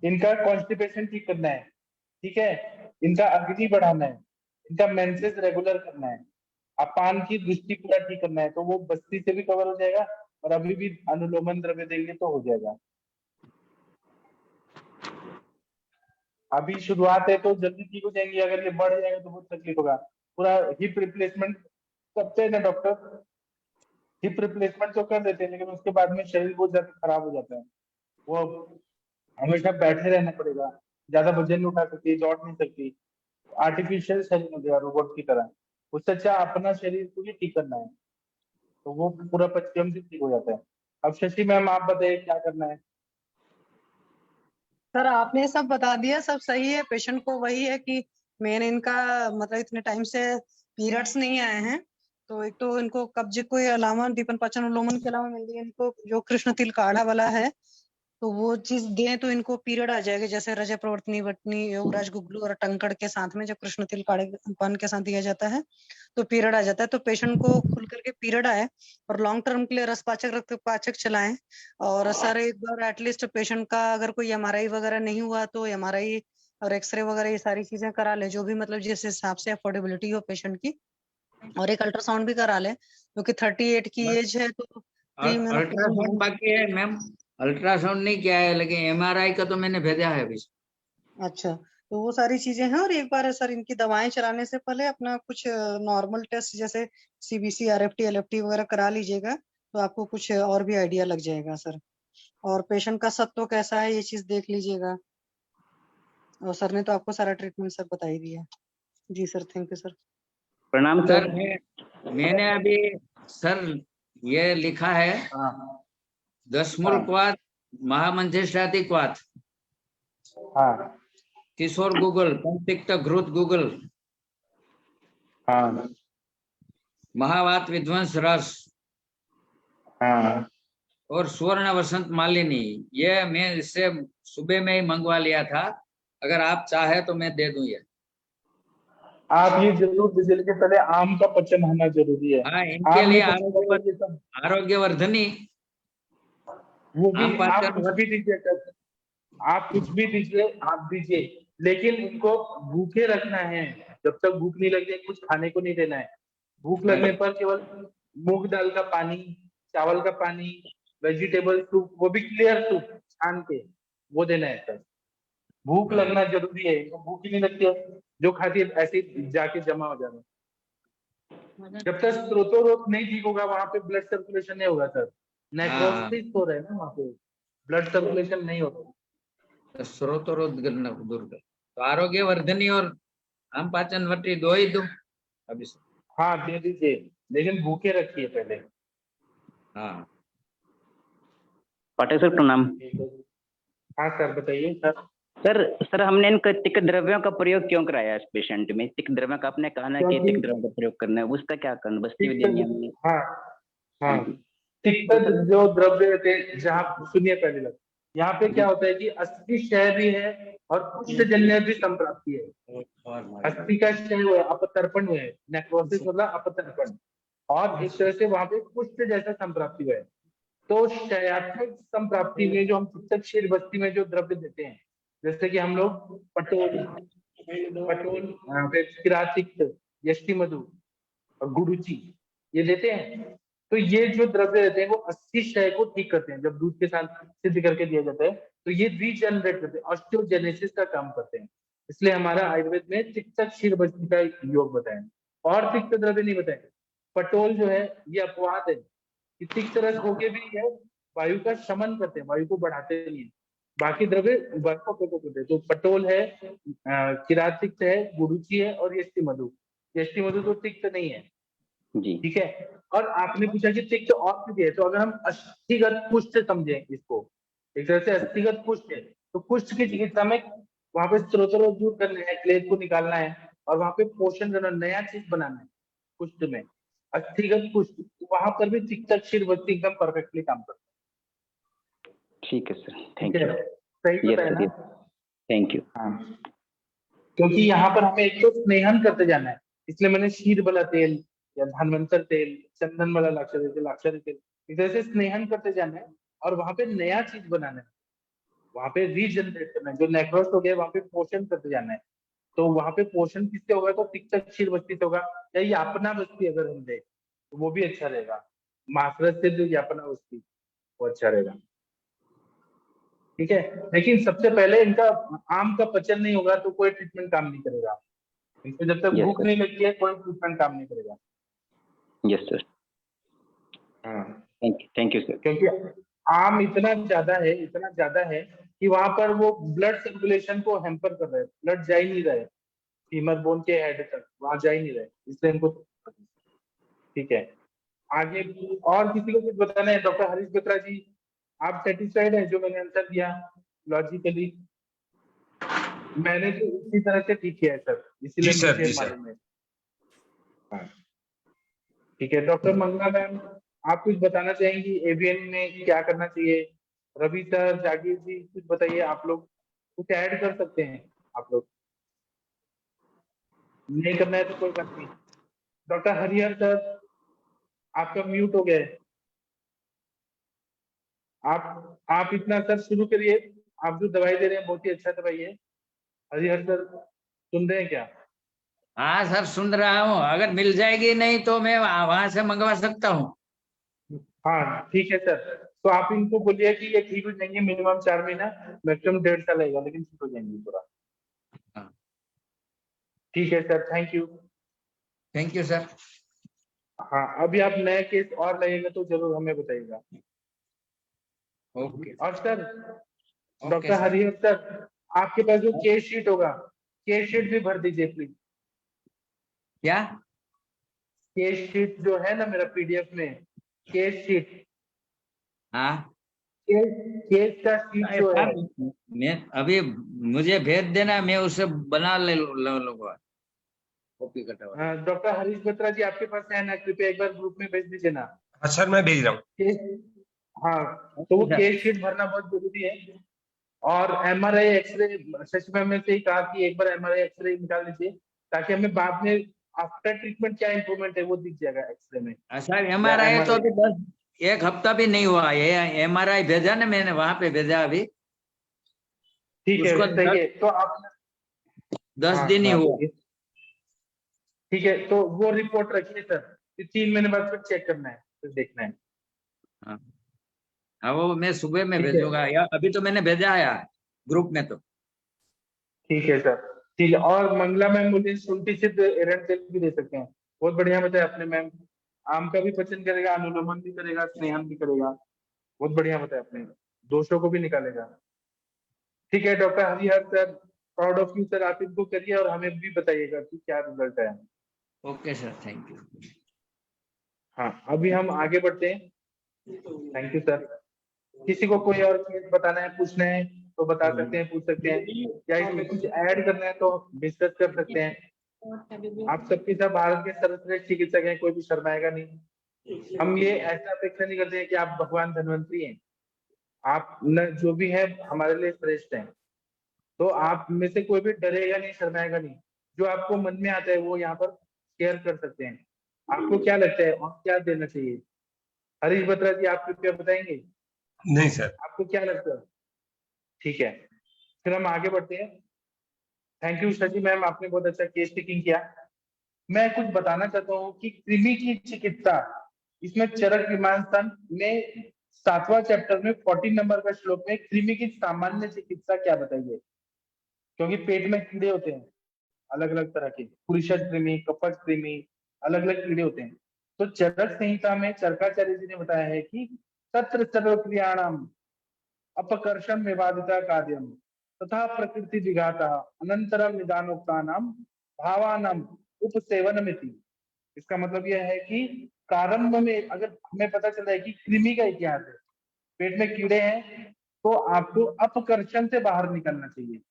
इनका कॉन्स्टिपेशन ठीक करना है, ठीक है, इनका अग्नि बढ़ाना है, इनका मेंसेस रेगुलर करना है, अपान की दृष्टि पूरा ठीक करना है, तो वो बस्ती से भी कवर हो जाएगा और अभी भी अनुलोमन द्रव्य देंगे तो हो जाएगा। अभी शुरुआत है तो जल्दी ठीक हो जाएंगे, अगर ये बढ़ जाएगा तो बहुत तकलीफ होगा। पूरा हिप रिप्लेसमेंट करते हैं ना डॉक्टर, हिप रिप्लेसमेंट तो कर देते हैं, लेकिन उसके बाद में शरीर बहुत ज्यादा खराब हो जाता है। वो हमेशा बैठे रहना पड़ेगा, ज्यादा वजन नहीं उठा सकती, दौड़ नहीं सकती, आर्टिफिशियल शरीर हो गया रोबोट की तरह। उससे अच्छा अपना शरीर को ही ठीक करना है, तो वो पूरा पचयम से ठीक हो जाता है। अब शशि मैम आप बताइए क्या करना है। सर आपने सब बता दिया, सब सही है। पेशेंट को वही है कि मेन इनका मतलब इतने टाइम से पीरियड्स नहीं आए हैं, तो एक तो इनको कब्ज के अलावा दीपन पाचन उल्लोमन के अलावा मिल इनको जो कृष्ण तिल काढ़ा वाला है, तो वो चीज दें तो इनको पीरियड आ जाएगा। जैसे रज प्रवर्तनी वटनी योगराज गुगलू और टंकड़ के साथ में जब कृष्ण तिल काढ़े पान के साथ दिया जाता है तो पीरियड आ जाता है। तो पेशेंट को खुल करके पीरियड आए और लॉन्ग टर्म के लिए रसपाचक रक्तपाचक चलाएं। और सर एक बार एटलीस्ट पेशेंट का अगर कोई एमआरआई वगैरह नहीं हुआ तो एमआरआई और एक्सरे वगैरह ये सारी चीजें करा ले, जो भी मतलब जिस हिसाब से अफोर्डेबिलिटी हो पेशेंट की। और एक अल्ट्रासाउंड भी करा ले, क्योंकि 38 की एज है तो अल्ट्रासाउंड बाकी है मैम, अल्ट्रासाउंड नहीं किया है, लेकिन एमआरआई का तो मैंने भेजा है अभी। अच्छा, तो वो सारी चीजें हैं। और एक बार सर इनकी दवाएं चलाने से पहले अपना कुछ नॉर्मल टेस्ट जैसे सीबीसी आरएफटी एलएफटी वगैरह करा लीजिएगा, तो आपको कुछ और भी आइडिया लग जाएगा सर। और पेशेंट का सत्व कैसा है ये चीज देख लीजिएगा। और सर ने तो आपको सारा ट्रीटमेंट सर बता ही दिया। जी सर, थैंक यू सर। प्रणाम सर सर। मैंने अभी सर ये लिखा है हाँ दशमूल क्वाथ, महामंथेशाति क्वाथ, हाँ किशोर गूगल, पंतिक्त घृत गूगल, हाँ महावात विध्वंस रस हाँ और स्वर्ण वसंत मालिनी, ये मैं इससे सुबह में ही मंगवा लिया था। अगर आप चाहे तो मैं दे दूं ये। आप ये जरूर दीजिए, लेकिन पहले आम का पचन होना जरूरी है। हाँ, इनके आम लिए में पचन होगा ये सब, आरोग्यवर्धनी वो भी आम आप पाचन। कुछ भी दीजिए सर, आप कुछ भी दीजिए, आप दीजिए, लेकिन इनको भूखे रखना है। जब तक भूख नहीं लगे कुछ खाने को नहीं देना है। भूख लगने पर केवल मूंग दाल का पानी, चावल का पानी, वेजिटेबल सूप, वो भी क्लियर सूप छान के, वो देना है सर। भूख लगना जरूरी है, इनको भूख ही नहीं लगती है, जो खाती है ऐसे ही जाके जमा हो जाना। जब तक स्त्रोतोरोध नहीं ठीक होगा वहां पे ब्लड सर्कुलेशन नहीं होगा सर। नेक्रोसिस हो रहा है ना वहां पे, ब्लड सर्कुलेशन नहीं होता। स्रोतरोध दूर कर, तो आरोग्यवर्धनी और आम पाचन वटी दो ही दूं अभी से। हाँ दे दीजिए, लेकिन भूखे रखिए पहले। हाँ पाठक सर प्रणाम। हाँ सर बताइए सर। सर हमने इनका तिक्त द्रव्यों का प्रयोग क्यों कराया इस पेशेंट में? तिक्त द्रव्यों का आपने कहा ना कि तिक्त द्रव्यों का प्रयोग करना है, उसका क्या करना? बस्ती विद्या नियम में। हाँ हाँ तिक्त जो द्रव्य होते हैं, जहाँ सुनिए पहले लग, यहाँ पे क्या होता है कि अस्थि क्षय भी है और कुष्ठजन्य भी संप्राप्ति है। अस्थि का क्षय हुआ है, अपतर्पण हुआ है, नेक्रोसिस मतलब अपतर्पण, और एक तरह से वहां पे कुष्ठ जैसा संप्राप्ति हुआ है। तो क्षयात्मक संप्राप्ति में जो हम चित्तक क्षीर बस्ती में जो द्रव्य देते हैं, जैसे कि हम लोग पटोल फिर किरातिक्त, यष्टि मधु और गुरुचि ये देते हैं। तो ये जो द्रव्य रहते हैं वो अस्थि क्षय को ठीक करते हैं। जब दूध के साथ सिद्ध करके दिया जाता है तो ये रीजनरेट करते हैं, ऑस्टियोजेनेसिस का काम करते हैं। इसलिए हमारा आयुर्वेद में तिक्तक क्षीर बस्ती का योग बताया, और तिक्त द्रव्य नहीं बताया। पटोल जो है ये अपवाद है कि तिक्त रस होके भी ये वायु का शमन करते हैं, वायु को बढ़ाते नहीं है। बाकी द्रव्य वायु को प्रकोप करते हैं। तो पटोल है, किरातिक्त है, गुरुचि है और यष्टि मधु। यष्टि मधु तो तिक्त नहीं है, जी ठीक है। और आपने पूछा कि तिक्त और क्यों है, तो अगर हम अस्थिगत कुष्ठ समझे इसको, एक तरह से अस्थिगत कुष्ठ है, तो कुष्ठ की चिकित्सा में वहां पे स्त्रोतरोध दूर करना है, क्लेद को निकालना है और वहां पे पोषण करना, नया चीज बनाना है कुष्ठ में, अस्थिगत कुष्ठ, वहां पर भी तिक्त क्षीर बस्ती एकदम परफेक्टली काम करता है। ठीक है सर, ठीक थैंक है, यू। सही यस बताया सर, ना? Yes, thank you. हाँ, क्योंकि यहाँ पर हमें एक तो स्नेहन करते जाना है, इसलिए मैंने शीर वाला तेल या धनवंतर तेल, चंदन वाला लाक्षारी तेल, इस तरह से स्नेहन करते जाना है और वहां पे नया चीज बनाना है, वहां पे रीजनरेट करना है। जो नेक्रोस्ट हो गया वहां पे पोषण करते जाना है। तो वहां पे पोषण किससे होगा? तो तिक्तक क्षीर बस्ती से होगा, या यापना बस्ती अगर हम दे तो वो भी अच्छा रहेगा। मासरस से जो यापना बस्ती वो अच्छा रहेगा, ठीक है। लेकिन सबसे पहले इनका आम का पचन नहीं होगा तो कोई ट्रीटमेंट काम नहीं करेगा। इनको जब तक यस भूख सर, नहीं लगती है कोई ट्रीटमेंट काम नहीं करेगा। यस सर, हाँ, थैंक यू सर। क्योंकि आम इतना ज्यादा है कि वहां पर वो ब्लड सर्कुलेशन को हैम्पर कर रहा है, ब्लड जा ही नहीं रहा है फीमर बोन के हेड तक, वहां जा ही नहीं रहा है, इसलिए इनको, ठीक है। आगे और किसी को कुछ बताना है? डॉक्टर हरीश बत्रा जी, आप सेटिस्फाइड है जो मैंने आंसर दिया लॉजिकली? मैंने तो इसी तरह से ठीक किया है सर, इसीलिए जी सर, मुझे जी सर। मालूम है। हाँ, ठीक है। डॉक्टर मंगला मैम, आप कुछ बताना चाहेंगी एवीएन में क्या करना चाहिए? रवि सर, जागीर जी, कुछ बताइए। आप लोग कुछ ऐड कर सकते हैं, आप लोग नहीं करना है तो कोई बात नहीं। डॉक्टर हरिहर सर, आपका म्यूट हो गया है। आप इतना सर शुरू करिए, आप जो दवाई दे रहे हैं बहुत ही अच्छा दवाई है। हरिहर सर सुन रहे हैं क्या? हाँ सर, सुन रहा हूँ। अगर मिल जाएगी नहीं तो मैं वहां से मंगवा सकता हूँ। हाँ ठीक है सर, तो आप इनको बोलिए कि ये ठीक हो जाएंगे मिनिमम 4 महीना, मैक्सिमम 1.5 साल लगेगा, लेकिन ठीक हो जाएंगे पूरा। हाँ। ठीक है sir, thank you. Thank you sir. हाँ, अभी आप नया केस और लगेगा तो जरूर हमें बताइएगा। ओके और sir, okay doctor sir. Harihar sir, आपके पास जो केस शीट होगा, केस शीट भी भर दीजिए प्लीज। क्या? केस शीट जो है ना मेरा पीडीएफ में, केस शीट, हाँ, केस का शीट जो है, मैं अभी, मुझे भेज देना, मैं उसे बना ले लूंगा कॉपी कटा। डॉक्टर हरीश बत्रा जी आपके पास है ना? कृपया एक बार ग्रुप में भेज दीजिए ना हाँ सर, मैं भेज रहा हूँ। केस। हाँ, तो वो केस शीट भरना बहुत जरूरी है। और एमआरआई एक्सरे, शशि मैम ने से ही कहा कि एक बार एमआरआई एक्सरे निकाल लीजिए, ताकि हमें बाद में आफ्टर ट्रीटमेंट क्या इंप्रूवमेंट है वो दिख जाएगा एक्सरे में। सर या MRI तो MRI अभी 1 हफ्ता भी नहीं हुआ। ये MRI भेजा ना मैंने, वहां पे भेजा अभी, ठीक है, उसको सही है। तो आप 10 हाँ दिन ही हाँ हुआ। बोलिए। ठीक है, तो वो रिपोर्ट रखिए सर, फिर 3 महीने बाद फिर चेक करना है, फिर देखना है। हाँ हाँ, वो मैं सुबह में ठीक है, भेजूंगा, या अभी तो मैंने भेजा है ग्रुप में। तो ठीक है सर, ठीक है। और मंगला मैम मुझे शुंठी सिद्ध एरंड तेल भी दे सकते हैं, बहुत बढ़िया बताया आपने मैम। आम का भी पचन करेगा, अनुलोमन भी करेगा, स्नेहन भी करेगा, बहुत बढ़िया बताया आपने, दोषों को भी निकालेगा। ठीक है doctor Harihar sir, proud of you sir, आप इनको करिए और हमें भी बताइएगा कि क्या रिजल्ट है। Okay sir, thank you. हाँ, अभी हम आगे बढ़ते हैं। Thank you sir. किसी को कोई और चीज बताना है, पूछना है तो बता सकते हैं, पूछ सकते हैं, या इसमें कुछ ऐड करना है तो डिस्कस कर सकते हैं। आप सबके सब भारत के सर्वश्रेष्ठ चिकित्सक हैं, कोई भी शर्माएगा नहीं। हम ये ऐसा अपेक्षा नहीं करते हैं कि आप भगवान धन्वंतरी हैं, आप न जो भी है हमारे लिए श्रेष्ठ हैं। तो आप में से कोई भी डरेगा नहीं, शर्माएगा नहीं, जो आपको मन में आता है वो यहाँ पर शेयर कर सकते हैं। आपको क्या लगता है और क्या देना चाहिए? हरीश बत्रा जी, आप कृपया बताएंगे नहीं सर। आपको क्या लगता है? ठीक है, फिर हम आगे बढ़ते हैं। थैंक यू शशि मैम, आपने बहुत अच्छा केस टेकिंग किया। मैं कुछ बताना चाहता हूँ कि कृमि की चिकित्सा, इसमें चरक विमान स्तन में 7वां चैप्टर में 14 नंबर का श्लोक में कृमि की सामान्य चिकित्सा क्या बताइए? क्योंकि पेट में कीड़े होते हैं अलग अलग तरह के, पुरुषज कृमि, कफज कृमि, अलग अलग कीड़े होते हैं। तो चरक संहिता में चरकाचार्य जी ने बताया है कि तत्र सर्वक्रियाणाम अपकर्षण विवादिता कार्यम तथा प्रकृति विघाता अनंतरम निदानोक्तानाम भावानाम उपसेवनमिति। इसका मतलब यह है कि प्रारंभ में अगर हमें पता चला है कि कृमि का इतिहास है, पेट में कीड़े हैं, तो आपको अपकर्षण से बाहर निकलना चाहिए।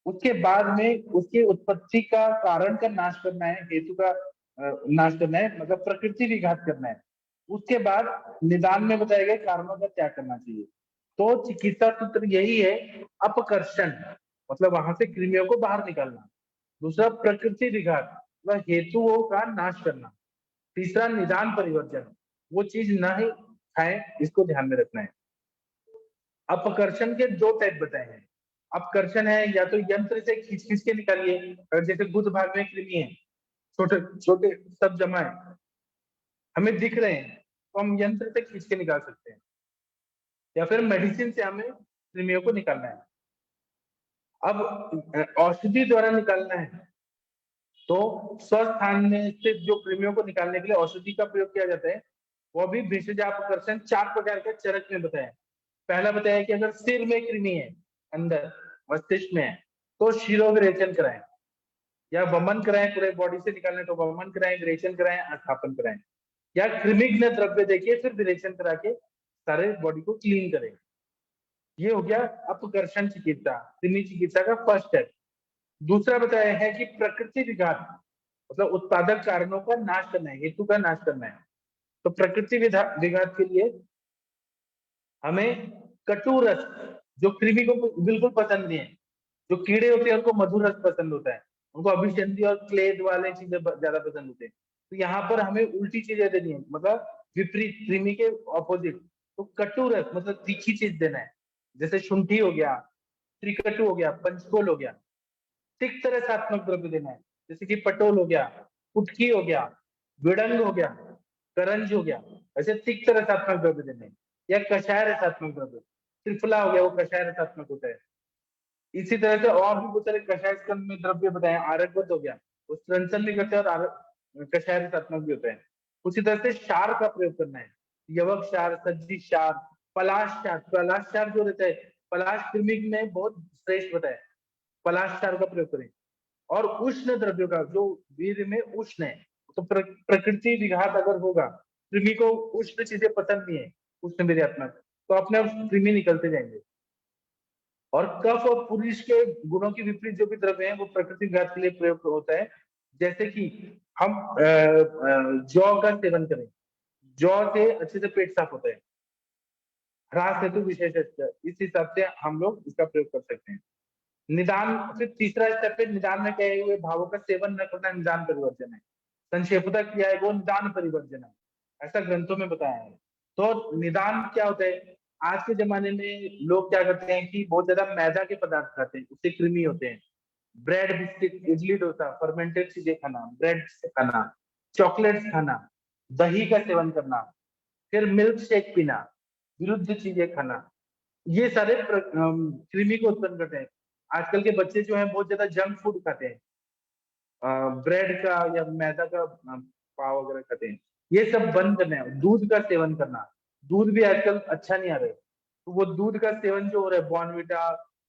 उसके बाद में उसके उत्पत्ति का कारण का नाश करना है, हेतु का नाश करना है, मतलब प्रकृति विघात करना है। उसके बाद निदान में बताए गए कारणों का त्याग करना चाहिए। तो चिकित्सा सूत्र यही है, अपकर्षण मतलब वहां से कृमियों को बाहर निकालना। दूसरा प्रकृति विघात मतलब हेतुओं का नाश करना। तीसरा निदान परिवर्जन, वो चीज ना ही खाएं, इसको ध्यान में रखना है। अपकर्षण के दो टाइप बताए हैं। अपकर्षण है या तो यंत्र से खींच खींच के निकालिए, अगर जैसे गुद भाग में कृमि है, छोटे छोटे सब जमा है, हमें दिख रहे हैं, तो हम यंत्र से खींच के निकाल सकते हैं, या फिर मेडिसिन से हमें कृमियों को निकालना है। अब औषधि द्वारा निकालना है, तो स्वस्थान में स्थित जो कृमियों को निकालने के लिए औषधि का प्रयोग किया जाता है, वो भी भेषज अपकर्षण 4 प्रकार के चरक में बताया। पहला बताया कि अगर सिर में कृमि है, अंदर मस्तिष्क में है, तो शिरोविरेचन कराएं या वमन कराएं, पूरे बॉडी से निकालने तो वमन कराएं, विरेचन कराएं, अस्थापन कराएं, या कृमिघ्न द्रव्य देखिए फिर विरेचन करा के सारे बॉडी को क्लीन करें। ये हो गया अपकर्षण चिकित्सा, कृमि चिकित्सा का फर्स्ट स्टेप। दूसरा बताया है कि प्रकृति विघात मतलब उत्पादक कारणों का नाश करना है, हेतु का नाश करना है। तो प्रकृति विघात के लिए हमें कटु रस, जो कृमि को बिल्कुल पसंद नहीं है, जो कीड़े होते हैं उनको मधुर रस पसंद होता है, उनको अभिसंधि और क्लेद वाले चीजें ज्यादा पसंद होते हैं। तो यहाँ पर हमें उल्टी चीजें देनी है, मतलब विपरीत, कृमि के ऑपोजिट। तो कटु रस मतलब तीखी चीज देना है, जैसे शुंठी हो गया, त्रिकटु हो गया, पंचकोल हो गया। तिक्त रसात्मक द्रव्य देना है, जैसे कि पटोल हो गया, कुटकी हो गया, विड़ंग हो गया, करंज हो गया, ऐसे तिक्त रसात्मक द्रव्य देने हैं। या कषाय रसात्मक द्रव्य, त्रिफला हो गया, वो कषाय रसात्मक होता है। इसी तरह से और भी बहुत सारे कषाय स्कंद में द्रव्य बताए, आरकवत हो गया, वो स्त्रंसन भी करते हैं और कषाय रसात्मक भी होता है। उसी तरह से क्षार का प्रयोग करना है, यवक क्षार, सज्जी क्षार, पलाश क्षार। पलाश क्षार जो रहता है, पलाश कृमि में बहुत श्रेष्ठ बताया, पलाश क्षार का प्रयोग करें। और उष्ण द्रव्यों का, जो वीर्य में उष्ण है, तो प्रकृति विघात अगर होगा, कृमि को उष्ण चीजें पसंद नहीं है, उष्ण वीर्यात्मक, तो अपने कृमि निकलते जाएंगे। और कफ और पुरुष के गुणों के विपरीत जो भी द्रव्य है वो प्रकृति विघात के लिए प्रयोग होता है। जैसे कि हम जौ का सेवन करें, जौ से अच्छे से पेट साफ होता है, ह्रास हेतु विशेष, इस हिसाब से हम लोग इसका प्रयोग कर सकते हैं। निदान, फिर तीसरा स्टेप है निदान में कहे हुए भावों का सेवन न करना, निदान परिवर्जन है। संक्षेपता किया है वो निदान परिवर्जन है, ऐसा ग्रंथों में बताया है। तो निदान क्या होता है, आज के जमाने में लोग क्या करते हैं कि बहुत ज्यादा मैदा के पदार्थ खाते हैं, उससे कृमि होते हैं। Bread, biscuit, idli, dosa, fermented चीजें खाना, ब्रेड खाना, चॉकलेट्स खाना, दही का सेवन करना, फिर मिल्क शेक पीना, विरुद्ध चीजें खाना, ये सारे कृमि को उत्पन्न करते हैं। आजकल के बच्चे जो हैं बहुत ज्यादा जंक फूड खाते हैं, ब्रेड का या मैदा का पाव वगैरह खाते हैं, ये सब बंद करना है। दूध का सेवन करना, दूध भी आजकल अच्छा नहीं आ रहा है, तो वो दूध का सेवन जो हो रहा है, बॉर्नविटा,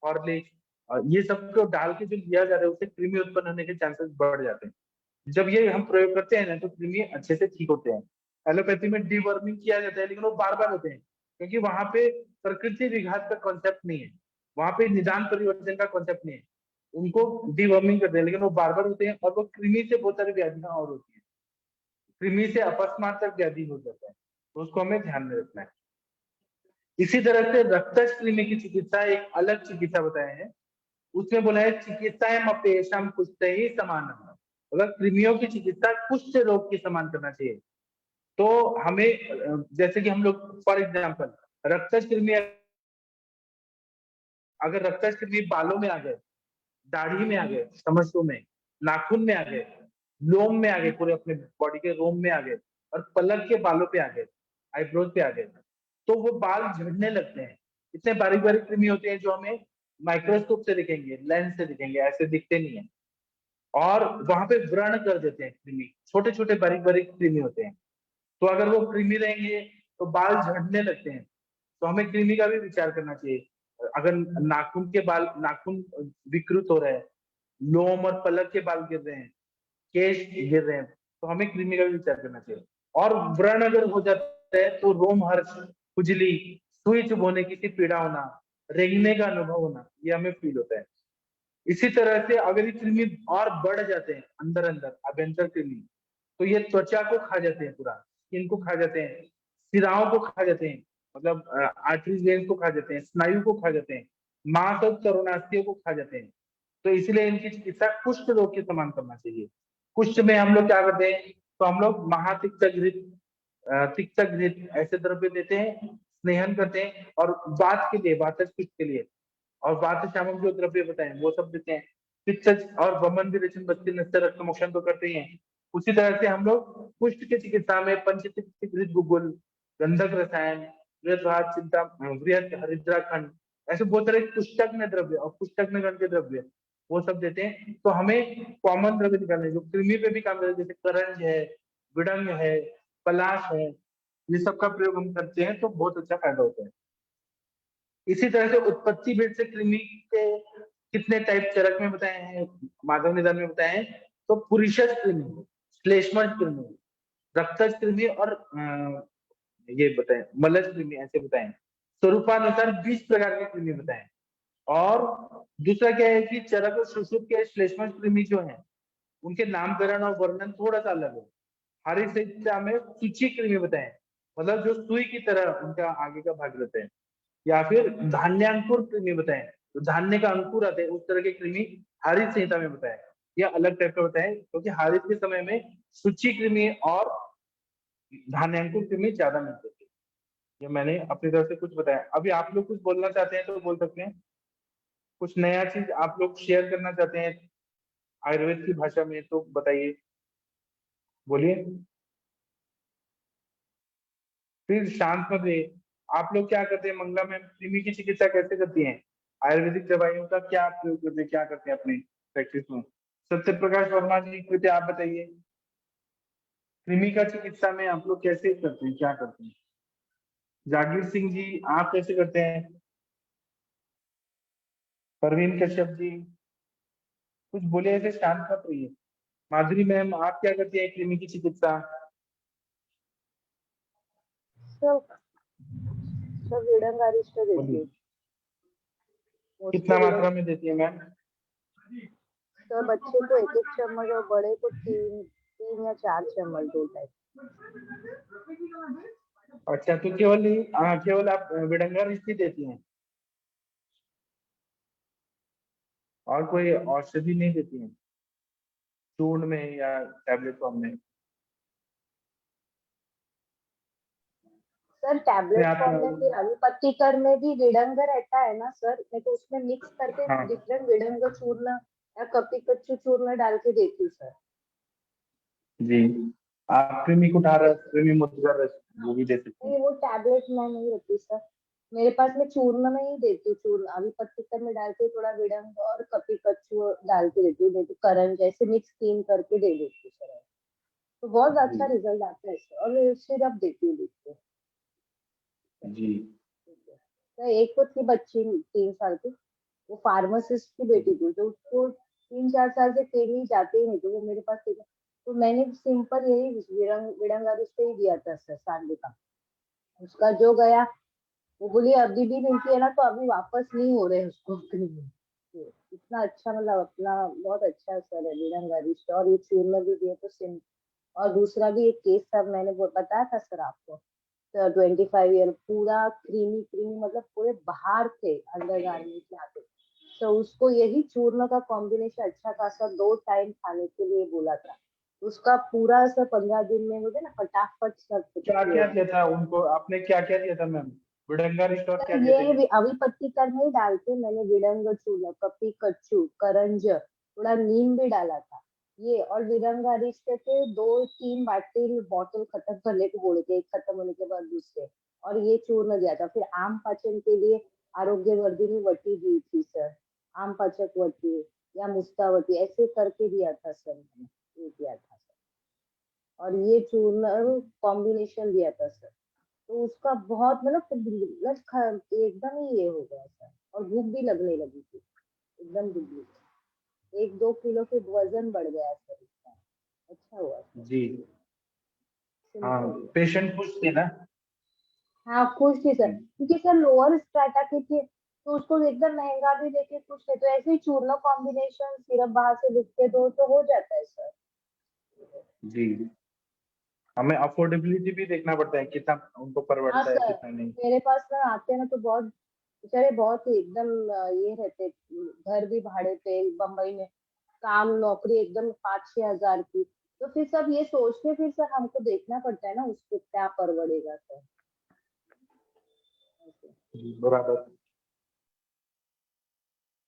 हॉर्लिक्स, ये सब को डाल के जो लिया जा रहा है, उससे कृमि उत्पन्न होने के चांसेस बढ़ जाते हैं। जब ये हम प्रयोग करते हैं ना, तो कृमि अच्छे से ठीक होते हैं। एलोपैथी में डीवर्मिंग किया जाता है, लेकिन वो बार बार होते हैं, क्योंकि वहां पे प्रकृति विघात का कॉन्सेप्ट नहीं है, वहां पे निदान परिवर्तन का कॉन्सेप्ट नहीं है। उनको डीवर्मिंग करते हैं, लेकिन वो बार बार होते हैं, और वो कृमि से बहुत सारी व्याधियां और होती है, कृमि से अपस्मार तक व्याधि हो जाता है, तो उसको हमें ध्यान में रखना है। इसी तरह से रक्तज कृमि की चिकित्सा एक अलग चिकित्सा बताया है, उसमें बोला है चिकित्साएं अपेशम कुष्ठ ही समान, अगर कृमियों की चिकित्सा कुष्ठ रोग के समान करना चाहिए। तो हमें जैसे कि हम लोग फॉर एग्जाम्पल रक्तज कृमि, अगर रक्तज कृमि बालों में आ गए, दाढ़ी में आ गए, समस्तों में, नाखून में आ गए, लोम में आ गए, पूरे अपने बॉडी के रोम में आ गए, और पलक के बालों पे आ गए, आईब्रोज पे आ गए, तो वो बाल झड़ने लगते हैं। इतने बारीक बारीक कृमि होते हैं जो हमें माइक्रोस्कोप से दिखेंगे, लेंस से दिखेंगे, ऐसे दिखते नहीं है, और वहां पे व्रण कर देते हैं कृमि, छोटे छोटे बारीक बारीक कृमि होते हैं। तो अगर वो कृमि रहेंगे तो बाल झड़ने लगते हैं, तो हमें कृमि का भी विचार करना चाहिए। अगर नाखून के बाल, नाखून विकृत हो रहे हैं, लोम और पलक के बाल गिर रहे हैं, केश गिर रहे हैं, तो हमें कृमि का भी विचार करना चाहिए। और व्रण अगर हो जाता है तो रोमहर्ष, खुजली, सुई चुभोने की सी पीड़ा होना, रेंगने का अनुभव होना, ये हमें फील होता है। इसी तरह से अगर ये कृमि और बढ़ जाते हैं अंदर अंदर, अभ्यंतर कृमि, तो ये त्वचा को खा जाते हैं, पूरा स्किन को खा जाते हैं, सिराओं को खा जाते हैं, मतलब आर्टरीज वेन्स को खा जाते हैं, स्नायु को खा जाते हैं, मांस और तरुणास्थियों को खा जाते हैं। तो इसलिए इनकी चिकित्सा कुष्ठ रोग के समान करना चाहिए। कुष्ठ में हम लोग क्या करते हैं, तो हम लोग तिक्तक घृत ऐसे द्रव्य देते हैं, स्नेहन करते हैं, और वात के लिए, वातज पित्त के लिए और वात शामक जो द्रव्य बताए वो सब देते हैं। पित्तज और वमन विरेचन बस्ती नष्ट रक्त मोक्षण तो करते ही हैं। उसी तरह से हम लोग कुष्ठ की चिकित्सा में पंचतिक घृत गुगुल, गंधक रसायन, वृहद चिंता, वृहद हरिद्राखंड, ऐसे बहुत सारे कुष्ठग्न द्रव्य और कुष्ठग्न गण के द्रव्य वो सब देते हैं। तो हमें कॉमन द्रव्य निकालने जो कृमि पे भी काम करते हैं, जैसे करंज है, विडंग है, पलाश है, ये सब का प्रयोग हम करते हैं तो बहुत अच्छा फायदा होता है। इसी तरह से उत्पत्ति भेद से कृमि के कितने टाइप चरक में बताए हैं, माधव निदान में बताए हैं। तो पुरुषज कृमि, श्लेष्मज कृमि, रक्तज कृमि और ये बताएं मलज कृमि, ऐसे बताएं। स्वरूपानुसार 20 प्रकार के कृमि बताएं। और दूसरा क्या है कि चरक और सुश्रुत के श्लेष्मज कृमि जो है उनके नामकरण और वर्णन थोड़ा सा अलग है। हरिशिक्षा में सूची कृमि बताएं, मतलब जो सुई की तरह उनका आगे का भाग रहते हैं। या फिर धान्यांकुर कृमि बताएं, तो धान्य का अंकुर आते हैं उस तरह के कृमि हारित संहिता में बताएं। या अलग टाइप का बताएं, क्योंकि हारित के समय में सूची कृमि और धान्यांकुर कृमि ज्यादा मिलते थे। ये मैंने अपनी तरफ से कुछ बताया। अभी आप लोग कुछ बोलना चाहते हैं तो बोल सकते हैं, कुछ नया चीज आप लोग शेयर करना चाहते हैं आयुर्वेद की भाषा में तो बताइए, बोलिए। फिर शांत मत रहिए। आप लोग क्या करते हैं, मंगला मैम कृमि की चिकित्सा कैसे करती हैं, आयुर्वेदिक दवाइयों का क्या प्रयोग करते हैं, क्या करते हैं अपनी प्रैक्टिस में? सत्य प्रकाश वर्मा जी कृपया आप बताइए, कृमि का चिकित्सा में आप लोग कैसे करते हैं, क्या करते हैं? जागीर सिंह जी आप कैसे करते हैं? परवीन कश्यप जी कुछ बोले, ऐसे शांत मत रहिए। माधुरी मैम आप क्या करती है कृमि की चिकित्सा? सब विडंग अरिष्ट देती है। कितना मात्रा में देती है मैम? तो बच्चे को 1-1 चम्मच और बड़े को 3 या 4 चम्मच, 2 टाइप। अच्छा, तो केवल आप विडंगा रिश्ती देती हैं और कोई औषधि नहीं देती हैं चूर्ण में या टैबलेट फॉर्म में? सर टैबलेट फॉर्म में फिर अभिपत्तिकर में भी विडंग रहता है ना सर, मैं तो उसमें मिक्स करके हाँ। डिफरेंट विडंग चूर्ण या कपिकच्चू चूर्ण डाल के देती हूँ सर। जी, आप कृमि कुठार रस, कृमि मुद्गर रस वो भी दे सकते हैं। नहीं, वो टैबलेट में नहीं रखती सर, मेरे पास मैं चूर्ण में ही देती हूँ। चूर्ण अभिपत्तिकर में डाल के थोड़ा विडंग और कपिकच्चू डाल के देती हूँ, नहीं तो करंज ऐसे मिक्स क्लीन करके दे देती हूँ सर। तो बहुत अच्छा रिजल्ट आता है सर, और सिरप देती हूँ लिख जी। तो एक तो थी बच्ची 3 साल की, वो फार्मासिस्ट की बेटी थी, तो उसको 3-4 साल से ट्रेनिंग जाते ही नहीं थे, वो मेरे पास थी। तो मैंने सिंपल यही विडंगारिस पे ही दिया था सर, सांडे का। उसका जो गया, वो बोली अभी भी मिलती है ना तो अभी वापस नहीं हो रहे उसको। इतना अच्छा, मतलब अपना बहुत अच्छा सर है विडंगारिस। और ये चूर्ण भी दिए तो सिम। और दूसरा भी एक केस था, मैंने वो बताया था सर आपको, 25 ईयर पूरा क्रीमी मतलब पूरे बाहर थे, अंडर गार्मेंट में आते। तो उसको यही चूर्ण का कॉम्बिनेशन अच्छा खासा 2 टाइम खाने के लिए बोला था। उसका पूरा सर 15 दिन में मुझे ना फटाफट सब क्या क्या दिया था उनको, आपने क्या क्या दिया था मैम? विडंगा रिस्टोर क्या दिया था? ये अभिपत्तिकर में डाल के मैंने विडंग चूर्ण, कपिकच्चू, करंज, थोड़ा नीम भी डाला था ये। और विडंगा रिश्ते थे 2-3 बॉटल खत्म करने को बोले थे, एक खत्म होने के बाद दूसरे। और ये चूर्ण दिया था। फिर आम पाचन के लिए आरोग्यवर्धिनी वटी दी थी सर, आम पाचक वटी या मुस्तावती ऐसे करके दिया था सर, मैंने ये दिया था सर। और ये चूर्ण कॉम्बिनेशन दिया था सर, तो उसका बहुत मतलब एकदम ही ये हो गया सर, और भूख भी लगने लगी थी एकदम दुबली। 1-2 किलो के वजन बढ़ गया सर इसका, अच्छा हुआ सर। जी हाँ, पेशेंट खुश थे ना? हाँ खुश थी सर, क्योंकि सर लोअर स्ट्रेटा की थी तो उसको एकदम महंगा भी देके खुश थे। तो ऐसे ही चूर्ण कॉम्बिनेशन सिरप बाहर से लिख के दो तो हो जाता है सर। जी हमें अफोर्डेबिलिटी भी देखना पड़ता है, कितना उनको हाँ परवड़ता है सर, कितना नहीं। मेरे पास ना आते हैं ना तो बहुत बेचारे बहुत ही एकदम ये रहते, घर भी भाड़े पे बम्बई में, काम नौकरी एकदम 5-6 हजार की, तो फिर सब ये सोच के फिर सर हमको देखना पड़ता है ना उसको क्या परवड़ेगा सर। बराबर।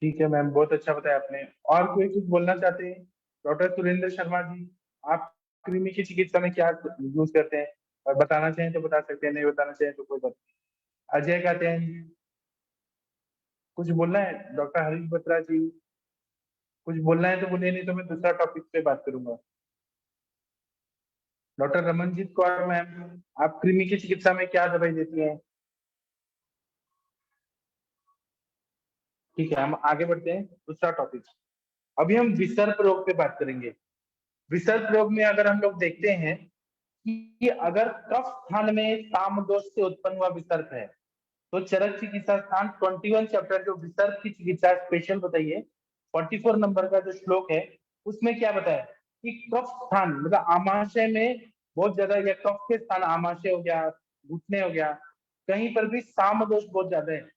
ठीक है मैम, बहुत अच्छा बताया आपने। और कोई कुछ बोलना चाहते हैं? डॉक्टर सुरेंद्र शर्मा जी, आप कृमि की चिकित्सा में क्या यूज करते हैं? और बताना चाहें तो बता सकते हैं, नहीं बताना चाहें तो कोई बात नहीं। अजय कहते हैं जी, कुछ बोलना है? डॉक्टर हरीश बत्रा जी, कुछ बोलना है तो बोलिए, नहीं तो मैं दूसरा टॉपिक पे बात करूंगा। डॉक्टर रमनजीत कौर मैम, आप कृमि की चिकित्सा में क्या दवाई देती हैं? ठीक है, हम आगे बढ़ते हैं दूसरा टॉपिक। अभी हम विसर्प रोग पे बात करेंगे। विसर्प रोग में अगर हम लोग देखते हैं कि अगर कफ स्थान में साम दोष से उत्पन्न हुआ विसर्प है, तो चरक चिकित्सा स्थान 21 चैप्टर जो विसर्प की चिकित्सा स्पेशल बताइए, 44 नंबर का जो श्लोक है उसमें क्या बताया कि कफ स्थान मतलब आमाशय में बहुत ज्यादा, या कफ के स्थान आमाशय हो गया, घुटने हो गया, कहीं पर भी साम दोष बहुत ज्यादा है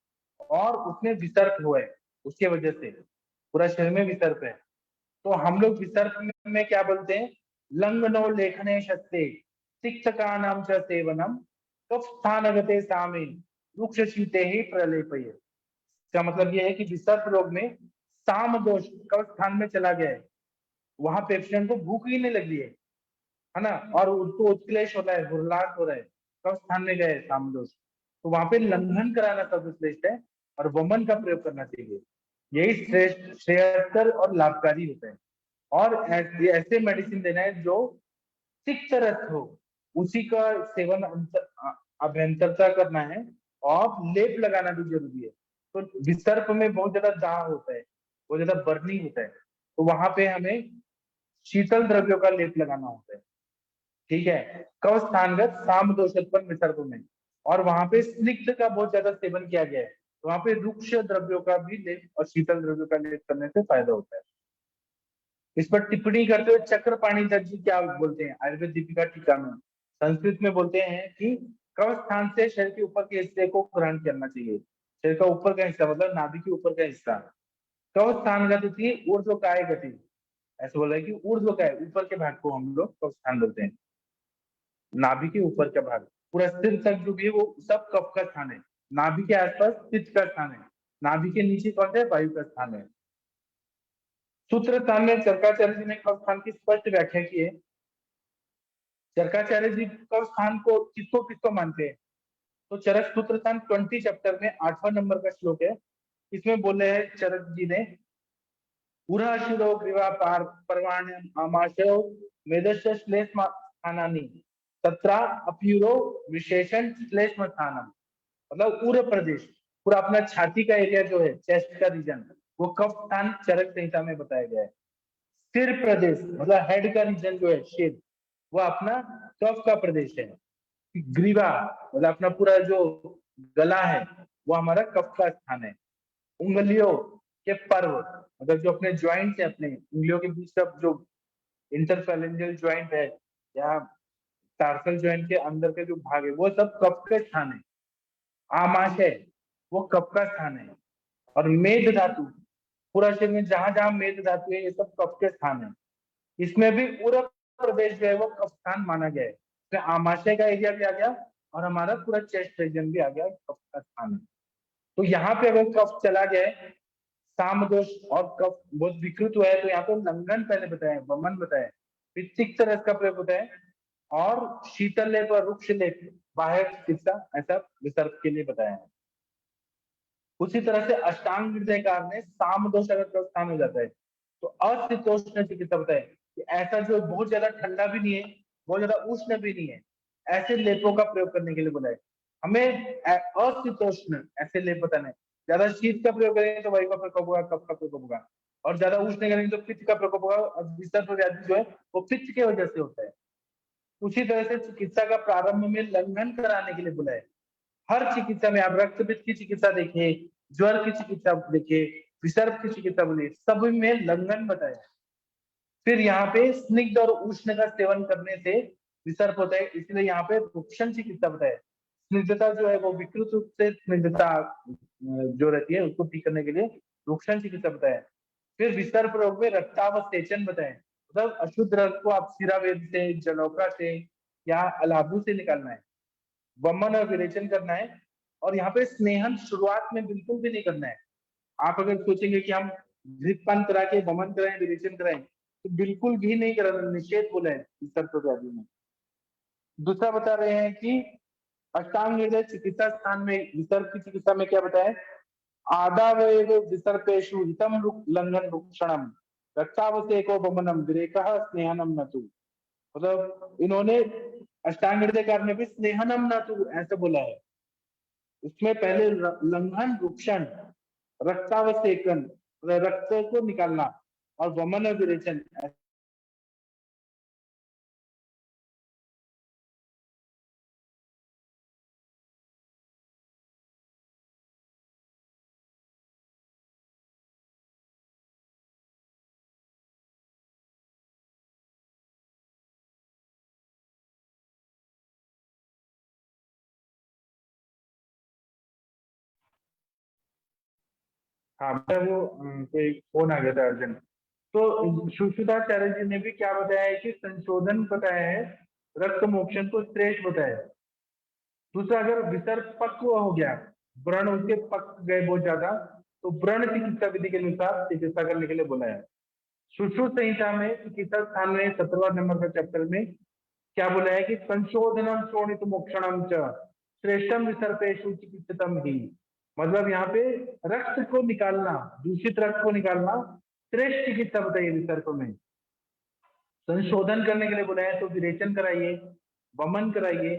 और उसमें विसर्प हुआ है, उसकी वजह से पूरा शरीर में विसर्प है। तो हम लोग विसर्प में क्या बोलते हैं? लंगनो लेखने शस्ते तिक्तका नाम च सेवनम कफ स्थानगते सामे वृक्ष शीते ही प्रलेपये। इसका मतलब यह है कि विसर्प रोग में साम दोष कफ स्थान में चला गया है, वहां पेशेंट को भूख ही नहीं लग रही है ना, और उसको उत्क्लेश हो रहा है, हुरलास हो रहा है, कफ स्थान में गए साम दोष, तो वहां पे लंघन कराना सर्वश्रेष्ठ है और वमन का प्रयोग करना चाहिए। यही श्रेष्ठ, श्रेयस्कर और लाभकारी होता है। और ऐसे मेडिसिन देना है जो तिक्तरस हो, उसी का सेवन अभ्यंतरता करना है, और लेप लगाना भी जरूरी है। तो विसर्प में बहुत ज्यादा दाह होता है, बहुत ज्यादा बर्निंग होता है, तो वहां पे हमें शीतल द्रव्यों का लेप लगाना होता है। ठीक है, कफ स्थानगत साम दोषोत्पन्न विसर्प में, और वहां पे स्निग्ध का बहुत ज्यादा सेवन किया गया है, तो वहां पे रुक्ष द्रव्यों का भी लेप और शीतल द्रव्यों का लेप करने से फायदा होता है। इस पर टिप्पणी करते हुए चक्रपाणी दत्त जी क्या बोलते हैं आयुर्वेद दीपिका टीका में? संस्कृत में बोलते हैं कि कफ स्थान से शरीर के ऊपर के हिस्से को ग्रहण करना चाहिए। शरीर का ऊपर का हिस्सा मतलब नाभि के ऊपर का हिस्सा। कफ स्थान गति ऊर्ध्वकाय गति, ऐसे बोला है कि ऊर्ध्वकाय ऊपर के भाग को हम लोग कफ स्थान बोलते हैं। नाभि के ऊपर का भाग पूरा सिर तक जो भी है वो सब कफ का स्थान है। नाभि के आसपास पित्त का स्थान है। नाभि के नीचे कौन सा है? वायु का स्थान है। सूत्र स्थान में चरकाचार्य जी ने कफ स्थान की स्पष्ट व्याख्या की है। चरकाचार्य जी कफ स्थान को किसको मानते हैं? तो चरक सूत्र स्थान 20 चैप्टर में 8वां नंबर का श्लोक है। इसमें बोले हैं चरक जी ने, पुरा शिरो ग्रीवा पार परवाण्यम आमाशयो मेदस्य श्लेष्म स्थानानि तत्रा अप्यूरो विशेषण श्लेष्म स्थानम। मतलब पूरा प्रदेश, पूरा अपना छाती का एरिया जो है, चेस्ट का रीजन, वो कफ स्थान चरक संहिता में बताया गया है। सिर प्रदेश मतलब हेड का रीजन जो है, सिर, वो अपना कफ का प्रदेश है। ग्रीवा मतलब अपना पूरा जो गला है वो हमारा कफ का स्थान है। उंगलियों के पर्व मतलब जो अपने ज्वाइंट है, अपने उंगलियों के बीच का जो इंटरफेरेंजियल ज्वाइंट है या टार्सल ज्वाइंट के अंदर के जो भाग है वो सब कफ के स्थान है। आमाशय वो कफ का स्थान है। और मेद धातु, पूरा शरीर में जहां जहां मेद धातु है ये सब कफ के स्थान है। इसमें भी पूरा प्रदेश जो है वो कफ स्थान माना गया है। इसमें आमाशय का एरिया भी आ गया और हमारा पूरा चेस्ट रीजन भी आ गया, कफ का स्थान है। तो यहाँ पे अगर कफ चला गया है, साम दोष और कफ बहुत विकृत हुआ है, तो यहाँ पे लंघन पहले बताया, वमन बताया, फिर तिक्त रस का प्रयोग होता है, और शीतल लेप और रुक्ष लेप बाह्य चिकित्सा ऐसा विसर्प के लिए बताया है। उसी तरह से अष्टांग हृदयकार में साम दोष अगर कफ स्थान हो जाता है तो अशीतोष्ण चिकित्सा बताए कि ऐसा जो बहुत ज्यादा ठंडा भी नहीं है, बहुत ज्यादा उष्ण भी नहीं है, ऐसे लेपों का प्रयोग करने के लिए बोला है। हमें अशीतोष्ण ऐसे लेप बताना है। ज्यादा शीत का प्रयोग करेंगे तो वायु का प्रकोप होगा, कफ का प्रकोप होगा, और ज्यादा उष्ण करेंगे तो पित्त का प्रकोप होगा, और विसर्प व्याधि जो है वो पित्त की वजह से होता है। उसी तरह से चिकित्सा का प्रारंभ में लंघन कराने के लिए बोला है। हर चिकित्सा में आप रक्तपित्त की चिकित्सा देखिए, ज्वर की चिकित्सा देखिए, विसर्प की चिकित्सा बोलिए, सभी में लंघन बताया। फिर यहाँ पे स्निग्ध और उष्ण का सेवन करने से विसर्प होता है, इसलिए यहाँ पे रुक्षण चिकित्सा बताया है। स्निग्धता जो है वो विकृत रूप से स्निग्धता जो रहती है उसको ठीक करने के लिए रुक्षण चिकित्सा बताया है। फिर विसर्प रोग में रक्तावसेचन बताया है, मतलब अशुद्ध रक्त को आप सिरावेद से, जलौका से या अलाबू से निकालना है, वमन और विरेचन करना है। और यहाँ पे स्नेहन शुरुआत में बिल्कुल भी नहीं करना है। आप अगर सोचेंगे कि हम घृतपान करा के वमन कराएं, विरेचन कराएं, तो बिल्कुल भी नहीं कराना, निषेध बोला है विसर्प व्याधि में। दूसरा बता रहे हैं कि अष्टांग हृदय चिकित्सा स्थान में विसर्प की चिकित्सा में क्या बताया, आदावयव विसर्पेषु हितम लंघन रुक्षणम रक्तावसेको वमनम विरेकः स्नेहनम नतु। मतलब इन्होंने अष्टांग हृदय कार्य में भी स्नेहनम नतु ऐसे बोला है। इसमें पहले लंघन रुक्षण, रक्तावसेकन रक्त को निकालना और वमन और विरेचन। हाँ मतलब वो कोई फोन आ गया था अर्जेंट। तो सुश्रुताचार्य जी ने भी क्या बताया है कि संशोधन बताया है, रक्त मोक्षण को श्रेष्ठ बताया है। दूसरा, अगर विसर्प पक्व हो गया, व्रण उसके पक गए बहुत ज्यादा, तो व्रण चिकित्सा विधि के अनुसार चिकित्सा करने के लिए बोला है। सुश्रुत संहिता में चिकित्सा स्थान में 17वां नंबर का चैप्टर में क्या बोला है कि संशोधनम शोणित मोक्षणम च श्रेष्ठम विसर्पेषु चिकित्सतम ही। मतलब यहाँ पे रक्त को निकालना, दूषित रक्त को निकालना श्रेष्ठ चिकित्सा बताइए विसर्प में। संशोधन करने के लिए बोला है तो विरेचन कराइए, वमन कराइए,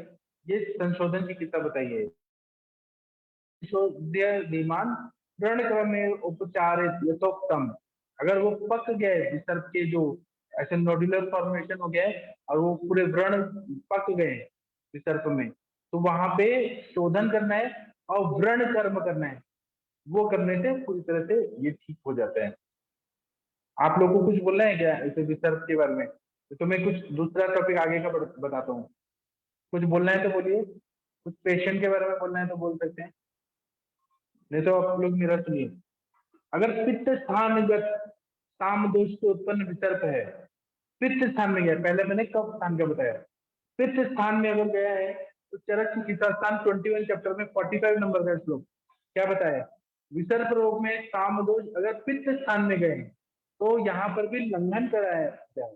ये संशोधन चिकित्सा बताइए। धीमान व्रण क्रम में उपचार यथोक्तम, अगर वो पक गए विसर्प के जो ऐसे नोडुलर फॉर्मेशन हो गए और वो पूरे व्रण पक गए विसर्प में, तो वहां पे शोधन करना है और व्रण कर्म करना है। वो करने से पूरी तरह से ये ठीक हो जाता है। आप लोगों को कुछ बोलना है क्या ऐसे विसर्प के बारे में? तो मैं कुछ दूसरा टॉपिक आगे का बताता हूँ। कुछ बोलना है तो बोलिए, कुछ पेशेंट के बारे में बोलना है तो बोल सकते हैं, नहीं तो आप लोग मेरा सुनिए। अगर पित्त स्थानगत साम दोष से उत्पन्न विसर्प है, पित्त स्थान में गया, पहले मैंने कफ स्थान का बताया, पित्त स्थान में अगर गया है तो चरक चिकित्सा स्थान 21 चैप्टर में 45 नंबर का श्लोक क्या बताया, विसर्प रोग में साम दोष अगर पित्त स्थान में गए तो यहाँ पर भी लंघन कराया जाए।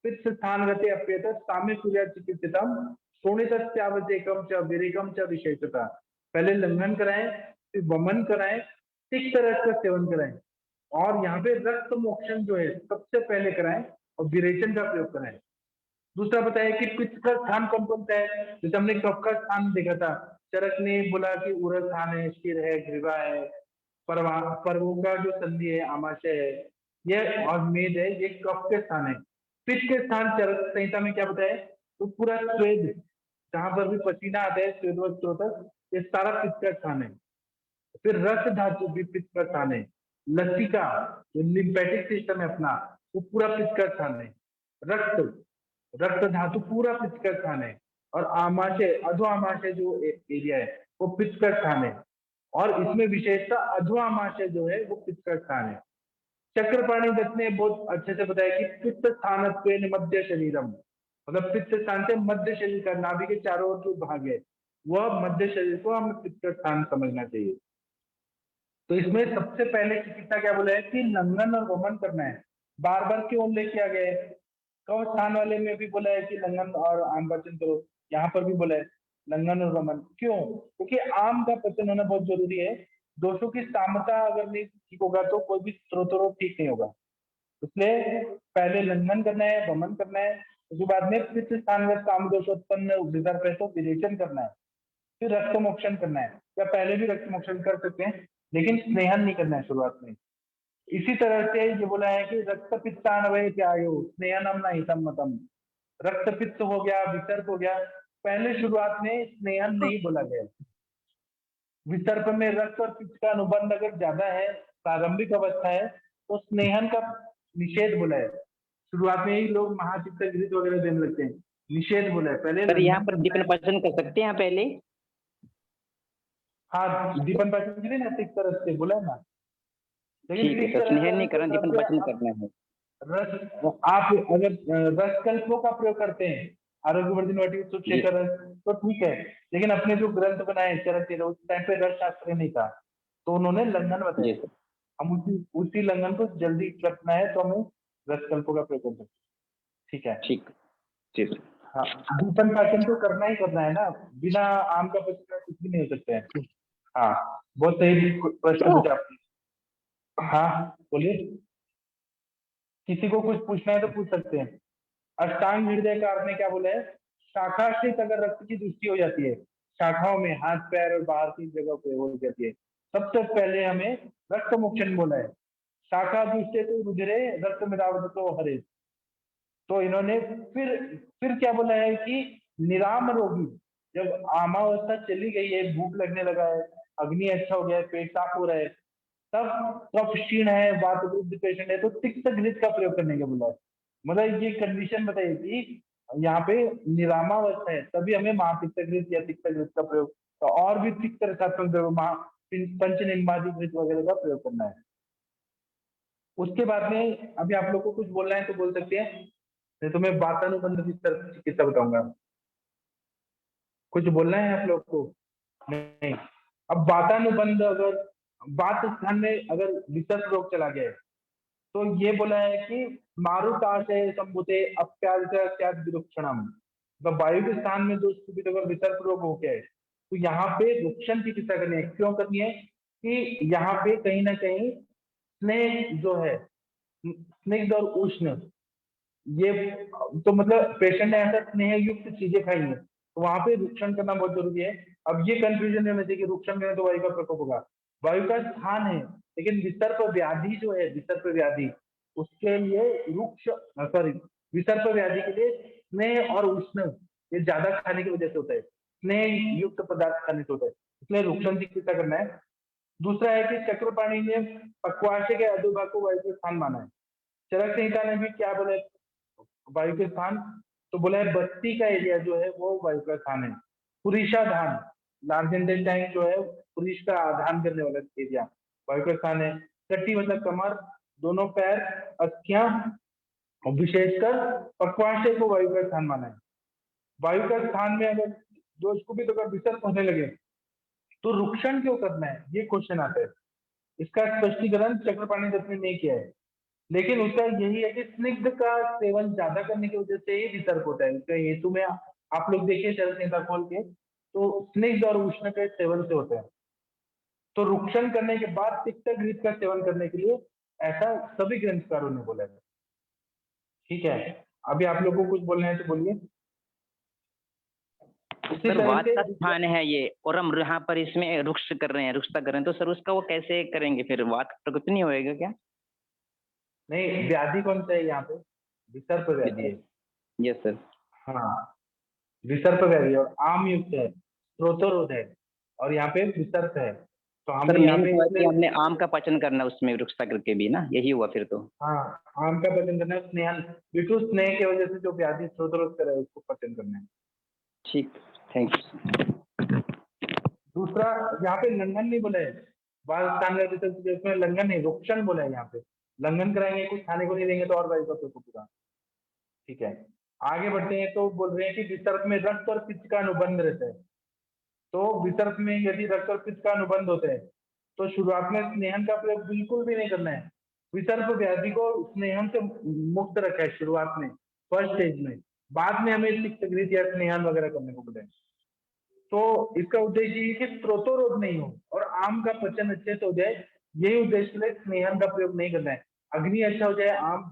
पित्त स्थान गते अप्येत साम्य सूर्य चिकित्सितम शोणितस्यावसेकम च विरेकम च विशेषता। पहले लंघन कराएं, फिर वमन कराएं, तिक्त रस का सेवन कराएं, और यहाँ पे रक्त मोक्षण जो है सबसे पहले कराएं और विरेचन का प्रयोग कराएं। दूसरा बताया कि पित्त का स्थान कौन कौन सा है, जैसे हमने कफ का स्थान देखा था, चरक ने बोला कि उरस स्थान है, शिर है, ग्रीवा है, पर्वों का जो संधि है, आमाशय है, ये और मेद है, ये कफ के स्थान है। पित्त के स्थान चरक संहिता में क्या बताया, तो पूरा स्वेद जहां पर भी पसीना आता है स्वेदवत स्रोतक, ये सारा पित्त का स्थान है। फिर रक्त धातु भी पित्त का स्थान है। लसिका जो लिम्फेटिक सिस्टम है अपना, वो पूरा पित्त का स्थान है। रक्त धातु पूरा पित्त का स्थान है। और आमाशय, अधो आमाशय जो एरिया है वो पित्त का स्थान है, और इसमें विशेषता अधो आमाशय जो है वो पित्त का स्थान है। चक्रपाणी दत्त ने बहुत अच्छे से बताया कि पित्त स्थान मध्य शरीरम, मतलब पित्त स्थान से मध्य शरीर का, नाभि के चारों ओर जो भाग है वह मध्य शरीर को हमें पित्त का स्थान समझना चाहिए। तो इसमें सबसे पहले चिकित्सा क्या बोला है कि लंघन और वमन करना है। बार बार क्यों उल्लेख किया गया है, कफ स्थान वाले में भी बोला है कि लंघन और आम पचन करो, यहाँ पर भी बोला है लंघन और वमन। क्यों? क्योंकि आम का पचन होना बहुत जरूरी है। दोषों की सामता अगर नहीं ठीक होगा तो कोई भी स्रोत ठीक नहीं होगा। इसलिए पहले लंघन करना है, वमन करना है, उसके बाद में पित्त स्थान में काम दोष उत्पन्न विसर्प है तो विरेचन करना है, फिर रक्त मोक्षण करना है, या पहले भी रक्त मोक्षण कर सकते हैं लेकिन स्नेहन नहीं करना है शुरुआत में। इसी तरह से ये बोला है कि रक्त पित्तान्वय त्यायो स्नेहनम न हितम मतम। रक्त पित्त हो गया, विसर्प हो गया, पहले शुरुआत में स्नेहन नहीं बोला गया। विसर्प में रक्त और पित्त का अनुबंध अगर ज्यादा है, प्रारंभिक अवस्था है, तो स्नेहन का निषेध बोला है। शुरुआत में ही लोग महाचित्त घृत वगैरह देने लगते हैं, निषेध बोला है पहले। सर यहाँ पर दीपन पाचन कर सकते हैं पहले? हाँ, दीपन पाचन के लिए ना तिक्त रस से बोला है ना। ठीक है सर, स्नेह नहीं करना, दीपन पाचन करना है। रस, आप अगर रस कल्पों का प्रयोग करते हैं आरोग्यवर्धन वाटिका सुक्षेकर रस तो ठीक है, लेकिन अपने जो ग्रंथ बनाए चरण उस टाइम पे रस शास्त्र नहीं था, तो उन्होंने लंघन बताया। हम उसी लंघन को जल्दी करना है तो हमें रस कल्पों का प्रयोग कर सकते हैं। ठीक है, ठीक ठीक। हाँ, दीपन पाचन तो करना ही करना है ना, बिना आम का पचन कुछ भी नहीं हो सकता है। हाँ, बहुत सही प्रश्न पूछा आपने। हाँ बोलिए, किसी को कुछ पूछना है तो पूछ सकते हैं। अष्टांग हृदय का आपने क्या बोला है? शाखाश्रित अगर रक्त की दृष्टि हो जाती है, शाखाओं में हाथ पैर और बाहर की जगह पे हो जाती है, सबसे पहले हमें रक्त मोक्षण बोला है। शाखा दृष्टि तो रुधिरे रक्त मिलावट तो हरे। तो इन्होंने फिर क्या बोला है कि निराम रोगी, जब आमावस्था चली गई है, भूख लगने लगा है, अग्नि अच्छा हो गया है, पेट साफ हो रहा है, तब कफ क्षीण है, वातवृद्ध पेशेंट है, तो तिक्त घृत का प्रयोग करने का बोला है। मतलब ये कंडीशन बताइए कि यहाँ पे निरामावस्था है, तभी हमें महातिक्त घृत या तिक्त घृत का प्रयोग, तो और भी तिक्त रसात्मक द्रव्य पंचनिर्मादी घृत वगैरह का प्रयोग करना है। उसके बाद में अभी आप लोग को कुछ बोलना है तो बोल सकते हैं, नहीं तो मैं वातानुबंध की तरफ चिकित्सा बताऊंगा। कुछ बोलना है आप लोग को? नहीं। अब वातानुबंध, अगर वात स्थान में अगर विसर्ग रोग चला गया है तो ये बोला है कि मारुताशय संभूते अप्याद्य विरुक्षणम, मतलब वायु के स्थान में जो स्थिति अगर विसर्ग रोग हो गया है तो यहाँ पे रुक्षण की चिकित्सा करनी है। क्यों करनी है? कि यहाँ पे कहीं ना कहीं स्नेह जो है, स्निग्ध और उष्ण, ये तो मतलब पेशेंट ने ऐसा स्नेह युक्त चीजें खाई है तो वहां पे रुक्षण करना बहुत जरूरी है। अब ये कंफ्यूजन नहीं होना चाहिए कि रुक्षण करें तो वायु का प्रकोप होगा। वायु का स्थान है, लेकिन विसर्प व्याधि जो है, विसर्प व्याधि, उसके लिए विसर्प व्याधि के लिए स्नेह और उष्ण ये ज्यादा खाने की वजह से होता है, स्नेह युक्त पदार्थ खाने से होता है, इसलिए रुक्षण की चिकित्सा करना है। दूसरा है कि चक्रपाणी ने पक्वाशय के अधोभाग को वायु का स्थान माना है। चरक संहिता ने भी क्या बोला वायु के स्थान? तो बोला है बस्ती का एरिया जो है वो वायु का स्थान है। पुरीषाधान, लार्ज इंटेस्टाइन जो है पुरीष का आधान करने वाला एरिया वायु का स्थान है। कट्टी मतलब कमर, दोनों पैर, अस्थियां और विशेषकर पक्वाशय को वायु का स्थान माना है। वायु का स्थान में अगर दोष को भी तो अगर विसर्प होने लगे तो रुक्षण क्यों करना है, ये क्वेश्चन आता है। इसका स्पष्टीकरण चक्रपाणी दत्त ने नहीं किया है, लेकिन उसका यही है कि स्निग्ध का सेवन ज्यादा करने की वजह से ही विसर्प होता है। उसका हेतु में आप लोग देखिए चरक संहिता खोल के, तो स्निग्ध और उष्ण के सेवन से होता है। तो रुक्षण करने के बाद तिक्त घृत का सेवन करने के लिए ऐसा सभी ग्रंथकारों ने बोला है। ठीक है, अभी आप लोग को कुछ बोलना है तो बोलिए। सर वात का स्थान है ये, और हम यहाँ पर इसमें रुक्ष कर रहे हैं, रुक्षता कर रहे हैं, तो सर उसका वो कैसे करेंगे फिर? वात प्रकोप नहीं होएगा क्या? नहीं, व्याधि कौन सा है यहाँ पे? विसर्प व्याधि है। Yes sir. हाँ, विसर्प व्याधि और आम युक्त है, स्रोतरोध है, और यहाँ पे विसर्प है। तो सर यहाँ पे हमने आम का पाचन करना उसमें रुक्षता करके भी ना, यही हुआ फिर तो। हाँ, आम का पाचन करना है, स्नेहन बिल्कुल स्नेह की वजह से जो व्याधि स्रोतरोध कर है उसको पाचन करना है। ठीक, थैंक यू। दूसरा यहाँ पे लंघन नहीं बोला है, उसमें लंघन नहीं, रुक्षण बोला है। यहाँ पे लंघन कराएंगे, कुछ खाने को नहीं देंगे तो और वायु का प्रकोप होगा। ठीक है, आगे बढ़ते हैं। तो बोल रहे हैं कि विसर्प में रक्त और पित्त का अनुबंध रहता है। तो विसर्प में यदि रक्त और पित्त का अनुबंध होता है तो शुरुआत में स्नेहन का प्रयोग बिल्कुल भी नहीं करना है। विसर्प व्याधि को स्नेहन से मुक्त रखा है शुरुआत में, फर्स्ट स्टेज में। बाद में हमें तिक्त घृत या स्नेहन वगैरह करने को बोले। तो इसका उद्देश्य ये कि स्रोतोरोध नहीं हो और आम का पचन अच्छे से हो जाए, यही उद्देश्य के लिए स्नेहन का प्रयोग नहीं करना है। अग्नि अच्छा हो जाए, आम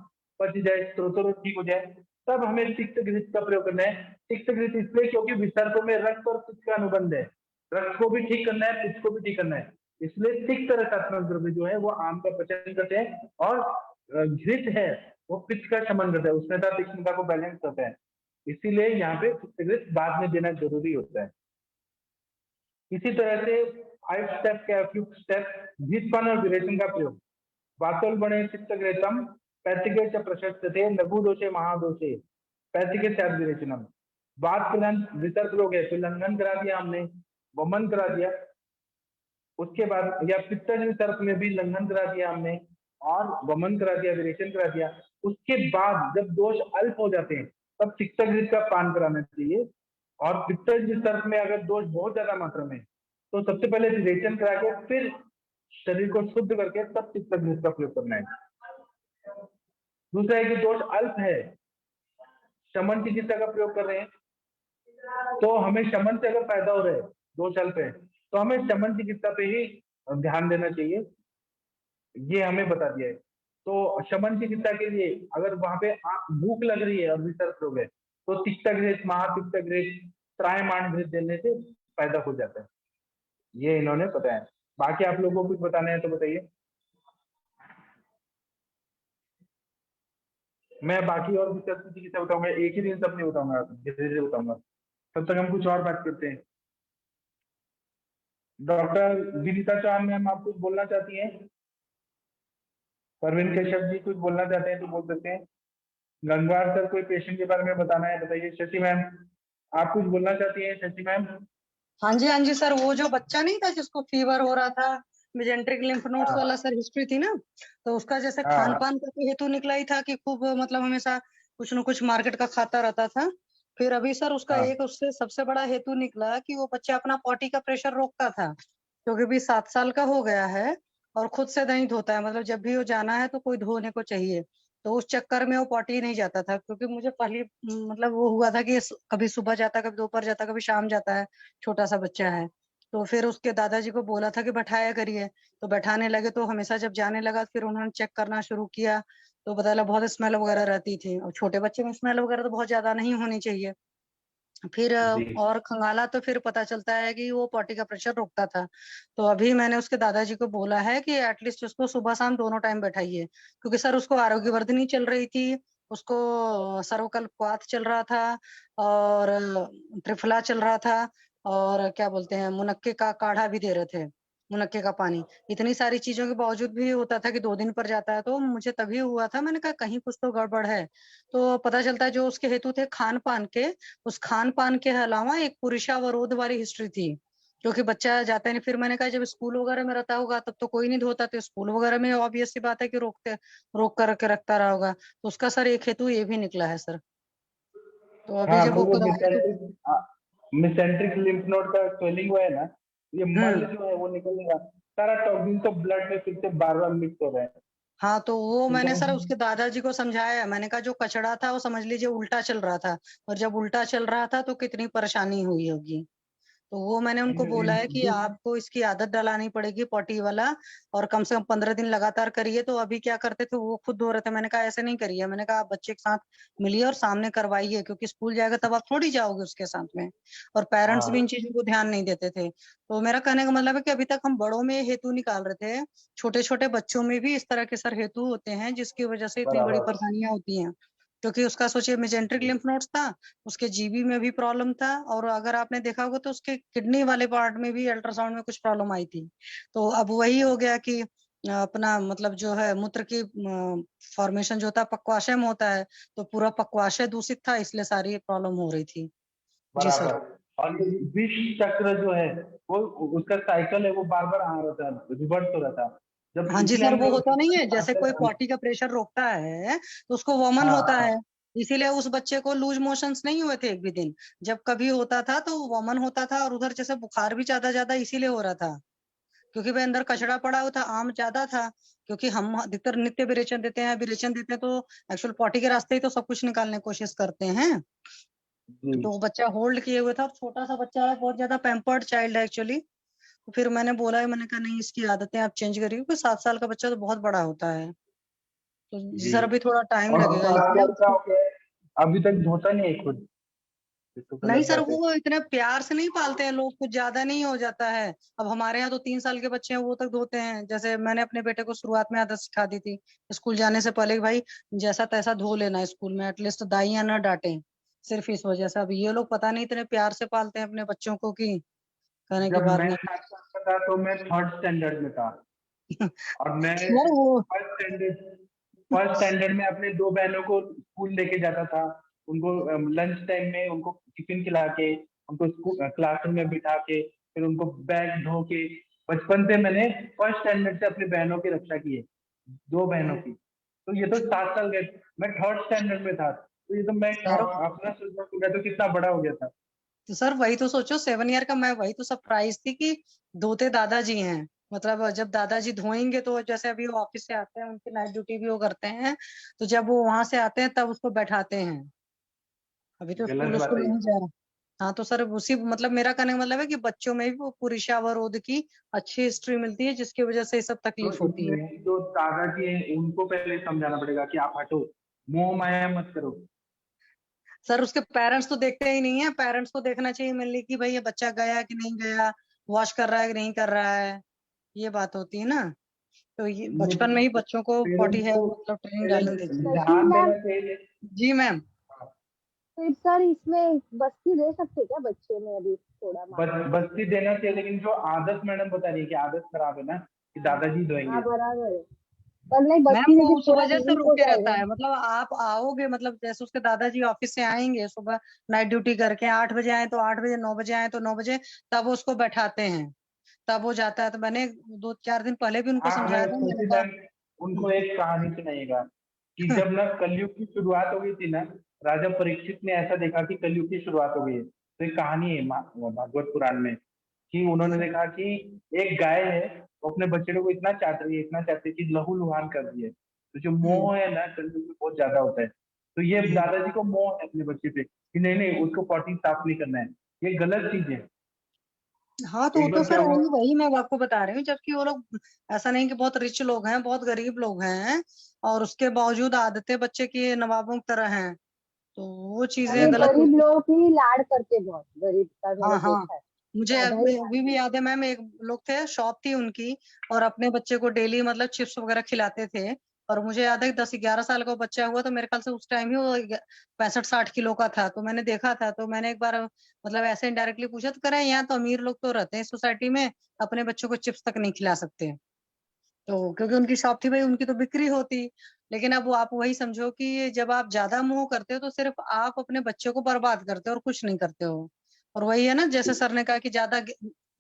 पच जाए, स्रोतोरोध ठीक हो जाए, तब हमें तिक्त घृत का प्रयोग करना है। तिक्त घृत इसलिए क्योंकि विसर्प में रक्त और पित्त का अनुबंध है, रक्त को भी ठीक करना है, पित्त को भी ठीक करना है, इसलिए तिक्त रसात्मक द्रव्य जो है वो आम का पचन करते हैं, और घृत है वो पित्त का शमन करता है, उष्णता तीक्ष्णता को बैलेंस करता है। इसीलिए यहाँ पे तिक्त घृत बाद में देना जरूरी होता है। इसी तरह से 5 स्टेप के फ्यूक स्टेप घृतपान और विरेचन का प्रयोग। वातोल बणे तिक्त घृतम पैतिके च प्रशस्यते लघु दोषे महादोषे पैतिके स्यात् विरेचनम। वात प्रधान वितर्क रोग है तो लंघन करा दिया हमने, वमन करा दिया। उसके बाद या पित्तज वितर्क में भी लंघन करा दिया हमने और वमन करा दिया, विरेचन करा दिया। उसके बाद जब दोष अल्प हो जाते हैं तब तिक्तघृत का पान कराना चाहिए। और पित्तज वितर्क में अगर दोष बहुत ज्यादा मात्रा में तो सबसे पहले विरेचन करा के फिर शरीर को शुद्ध करके तब तिक्तघृत का प्रयोग करना है। दूसरा है कि दोष अल्प है, शमन चिकित्सा का प्रयोग कर रहे हैं तो हमें शमन से अगर फायदा हो रहा है, दोष अल्प है तो हमें शमन चिकित्सा पे ही ध्यान देना चाहिए, ये हमें बता दिया है। तो शमन चिकित्सा के लिए अगर वहां पे भूख लग रही है और वितर्क रोग है तो तिक्तघृत, महातिक्तघृत, त्रायमाण घृत देने से फायदा हो जाता है, ये इन्होंने बताया। बाकी आप लोगों को कुछ बताना है तो बताइए। मैं बाकी और भी चिकित्सा बताऊंगा, एक ही दिन सब नहीं बताऊंगा, धीरे धीरे बताऊंगा। तब तक हम कुछ और बात करते हैं। डॉक्टर विनीता चौहान मैम आप कुछ बोलना चाहती हैं? परवीन केशव जी कुछ बोलना चाहते हैं तो बोल सकते हैं। गंगवार सर कोई पेशेंट के बारे में बताना है बताइए। शशि मैम आप कुछ बोलना चाहती हैं? शशि मैम। हाँ जी सर, वो जो बच्चा नहीं था जिसको फीवर हो रहा था, मेजेंट्रिक लिम्फ नोड्स वाला सर हिस्ट्री थी ना, तो उसका जैसे खान पान का तो हेतु निकला ही था कि खूब मतलब हमेशा कुछ न कुछ मार्केट का खाता रहता था। फिर अभी सर उसका एक उससे सबसे बड़ा हेतु निकला कि वो बच्चा अपना पॉटी का प्रेशर रोकता था, क्योंकि अभी 7 साल का हो गया है और खुद से नहीं धोता है, मतलब जब भी वो जाना है तो कोई धोने को चाहिए, तो उस चक्कर में वो पॉटी नहीं जाता था। क्योंकि मुझे पहले मतलब वो हुआ था कि कभी सुबह जाता, कभी दोपहर जाता, कभी शाम जाता है, छोटा सा बच्चा है। तो फिर उसके दादाजी को बोला था कि बैठाया करिए, तो बैठाने लगे तो हमेशा जब जाने लगा फिर उन्होंने चेक करना शुरू किया तो पता लगा बहुत स्मेल वगैरह रहती थी, और छोटे बच्चे में स्मेल वगैरह तो बहुत ज्यादा नहीं होनी चाहिए। फिर और खंगाला तो फिर पता चलता है कि वो पॉटी का प्रेशर रोकता था। तो अभी मैंने उसके दादाजी को बोला है कि एटलीस्ट उसको सुबह शाम दोनों टाइम बैठाइए, क्योंकि सर उसको आरोग्यवर्धिनी चल रही थी, उसको सर्वकल्पवात चल रहा था और त्रिफला चल रहा था, और क्या बोलते हैं मुनक्के का काढ़ा भी दे रहे थे, मुनक्के का पानी। इतनी सारी चीजों के बावजूद भी होता था कि 2 दिन पर जाता है, तो मुझे तभी हुआ था, मैंने कहा कहीं कुछ तो गड़बड़ है। तो पता चलता है जो उसके हेतु थे खान पान के, उस खान पान के अलावा एक पुरुषावरोध वाली हिस्ट्री थी, क्योंकि बच्चा जाता नहीं। फिर मैंने कहा जब स्कूल वगैरह में रहता होगा तब तो कोई नहीं धोता, तो स्कूल वगैरह में ऑब्वियस सी बात है कि रोक कर के रखता रहा होगा। तो उसका सर एक हेतु ये भी निकला है सर। तो अभी जब वो मेसेंट्रिक लिम्फ नोड का स्वेलिंग हुआ है ना, ये मल जो है वो निकलेगा, सारा टॉक्सिन तो ब्लड में फिर से बार बार मिक्स हो रहा है। हाँ, तो वो मैंने सर उसके दादाजी को समझाया, मैंने कहा जो कचड़ा था वो समझ लीजिए उल्टा चल रहा था, और जब उल्टा चल रहा था तो कितनी परेशानी हुई होगी। तो वो मैंने उनको बोला है कि आपको इसकी आदत डलानी पड़ेगी पॉटी वाला, और कम से कम 15 दिन लगातार करिए। तो अभी क्या करते थे, वो खुद धो रहे थे, मैंने कहा ऐसे नहीं करिए, मैंने कहा आप बच्चे के साथ मिलिए और सामने करवाइए, क्योंकि स्कूल जाएगा तब आप थोड़ी जाओगे उसके साथ में, और पेरेंट्स भी इन चीजों को ध्यान नहीं देते थे। तो मेरा कहने का मतलब है कि अभी तक हम बड़ों में हेतु निकाल रहे थे, छोटे छोटे बच्चों में भी इस तरह के सर हेतु होते हैं जिसकी वजह से इतनी बड़ी परेशानियां होती हैं। क्योंकि उसका सोचिए मेजेंट्रिक लिम्फ नोड्स था, उसके जीबी में भी प्रॉब्लम था, और अगर आपने देखा होगा तो उसके किडनी वाले पार्ट में भी अल्ट्रासाउंड में कुछ प्रॉब्लम आई थी। तो अब वही हो गया कि अपना मतलब जो है मूत्र की फॉर्मेशन जो होता है पक्वाशय में होता है, तो पूरा पक्वाशय दूषित था, इसलिए सारी प्रॉब्लम हो रही थी। जी सर। और विष चक्र जो है वो उसका साइकिल है, वो बार बार आ रहा था, रिवर्स हो रहा था। हाँ जी सर, वो होता नहीं है जैसे कोई पॉटी का प्रेशर रोकता है तो उसको वमन होता है, इसीलिए उस बच्चे को लूज मोशंस नहीं हुए थे एक भी दिन। जब कभी होता था तो वमन होता था, और उधर जैसे बुखार भी ज्यादा इसीलिए हो रहा था क्योंकि भाई अंदर कचड़ा पड़ा हुआ था, आम ज्यादा था। क्योंकि हम अधिकतर नित्य विरेचन देते हैं तो एक्चुअल पॉटी के रास्ते ही तो सब कुछ निकालने की कोशिश करते हैं। तो वो बच्चा होल्ड किए हुए था, छोटा सा बच्चा है, बहुत ज्यादा पैम्पर्ड चाइल्ड है एक्चुअली। तो फिर मैंने बोला है, मैंने कहा नहीं इसकी आदतें आप चेंज करिए, क्योंकि 7 साल का बच्चा तो बहुत बड़ा होता है। तो जी सर अभी थोड़ा टाइम लगेगा। अभी तक धोता नहीं है खुद? नहीं सर, वो इतने प्यार से नहीं पालते हैं लोग, कुछ ज्यादा नहीं हो जाता है। अब हमारे यहाँ तो 3 साल के बच्चे हैं वो तक धोते हैं। जैसे मैंने अपने बेटे को शुरुआत में आदत सिखा दी थी स्कूल जाने से पहले, भाई जैसा तैसा धो लेना स्कूल में, एटलीस्ट दाइयां न डांटे, सिर्फ इस वजह से। अब ये लोग पता नहीं इतने प्यार से पालते हैं अपने बच्चों को कि कहने की बात नहीं। था तो मैं 3rd स्टैंडर्ड में था और मैं फर्स्ट स्टैंडर्ड में अपने 2 बहनों को स्कूल लेके जाता था, उनको लंच टाइम में उनको टिफिन खिला के, उनको क्लासरूम में बिठा के, फिर उनको बैग धो के, बचपन से मैंने फर्स्ट स्टैंडर्ड से अपनी बहनों की रक्षा की है, 2 बहनों की। तो ये तो 7 साल गए, मैं थर्ड स्टैंडर्ड में था, तो ये तो मैं अपना सोचना तो कितना बड़ा हो गया था। तो सर वही तो सोचो, 7 ईयर का मैं वही तो सरप्राइज थी कि धोते दादाजी हैं। मतलब जब दादाजी धोएंगे तो जैसे अभी वो ऑफिस से आते हैं, उनकी नाइट ड्यूटी भी वो करते हैं, तो जब वो वहां से आते हैं तब उसको बैठाते हैं। अभी तो स्कूल गलत बात उसको है। नहीं जा रहा। हाँ तो सर उसी मतलब मेरा कहने का मतलब है कि बच्चों में भी वो पुरुषावरोध की अच्छी हिस्ट्री मिलती है, जिसकी वजह से ये सब तो तकलीफ होती है। इसमें जो दादाजी हैं उनको पहले समझाना पड़ेगा कि आप हटो, मोह माया मत करो। सर उसके पेरेंट्स तो देखते ही नहीं है, पेरेंट्स को देखना चाहिए मिलने की भाई ये बच्चा गया कि नहीं गया, वॉश कर रहा है कि नहीं कर रहा है, ये बात होती है ना। तो ये बचपन में ही बच्चों को पॉटी है मतलब ट्रेनिंग डालनी चाहिए। ध्यान देना चाहिए। जी मैम। फिर सर इसमें बस्ती दे सकते क्या बच्चे में अभी थोड़ा बस्ती देना चाहिए, लेकिन जो आदत मैडम बता रही है कि आदत खराब है ना कि दादाजी धोएंगे। हाँ बराबर है, पर नहीं मैम बस्ती वो देके उस थोड़ा वजह से रिलीफ हो रुके रहता जाएगा। है, मतलब आप आओगे, मतलब जैसे उसके दादाजी ऑफिस से आएंगे सुबह नाइट ड्यूटी करके, 8 बजे आए तो 8 बजे, 9 बजे आए तो 9 बजे, तब उसको बैठाते हैं, तब वो जाता है। तो मैंने 2-4 दिन पहले भी उनको आप समझाया था, मैंने कहा उनको एक कहानी सुनाइएगा कि जब ना कलयुग की शुरुआत हो गई थी ना, राजा परीक्षित ने ऐसा देखा कि कलयुग की शुरुआत हो गई है। तो एक कहानी है भागवत पुराण में कि उन्होंने देखा कि एक गाय है, वो अपने बच्चे को इतना चाट रही है, इतना चाटती है कि लहू लुहान कर रही है। तो जो मोह है ना कलयुग में बहुत ज्यादा होता है। तो ये दादाजी को मोह है अपने बच्चे पे कि नहीं नहीं उसको पॉटी साफ नहीं करना है, ये गलत चीज है। हाँ तो वो एक तो बार क्या सर हुआ, वही मैं आपको बता रही हूँ, जबकि वो लोग ऐसा नहीं कि बहुत रिच लोग हैं, बहुत गरीब लोग हैं, और उसके बावजूद आदतें बच्चे की नवाबों की तरह हैं, तो वो अरे चीजें गलत गरीब होती। लोग ही लाड करते बहुत, गरीब का मैंने हाँ हाँ, देखा है, मुझे ज्यादा ही लाड अभी भी करते। याद है मैम, एक लोग थे, शॉप थी उनकी, और अपने बच्चे को डेली मतलब चिप्स वगैरह खिलाते थे। और मुझे याद है कि 10-11 साल का बच्चा हुआ, तो मेरे ख्याल से उस टाइम ही वो 65-60 किलो का था। तो मैंने देखा था, तो मैंने एक बार मतलब ऐसे इनडायरेक्टली पूछा, तो कह रहे हैं यहाँ तो अमीर लोग तो रहते हैं सोसाइटी में, अपने बच्चों को चिप्स तक नहीं खिला सकते। तो क्योंकि उनकी शॉप थी भाई, उनकी तो बिक्री होती। लेकिन अब वो आप वही समझो कि जब आप ज्यादा मोह करते हो तो सिर्फ आप अपने बच्चों को बर्बाद करते हो और कुछ नहीं करते हो। और वही है ना, जैसे सर ने कहा कि ज्यादा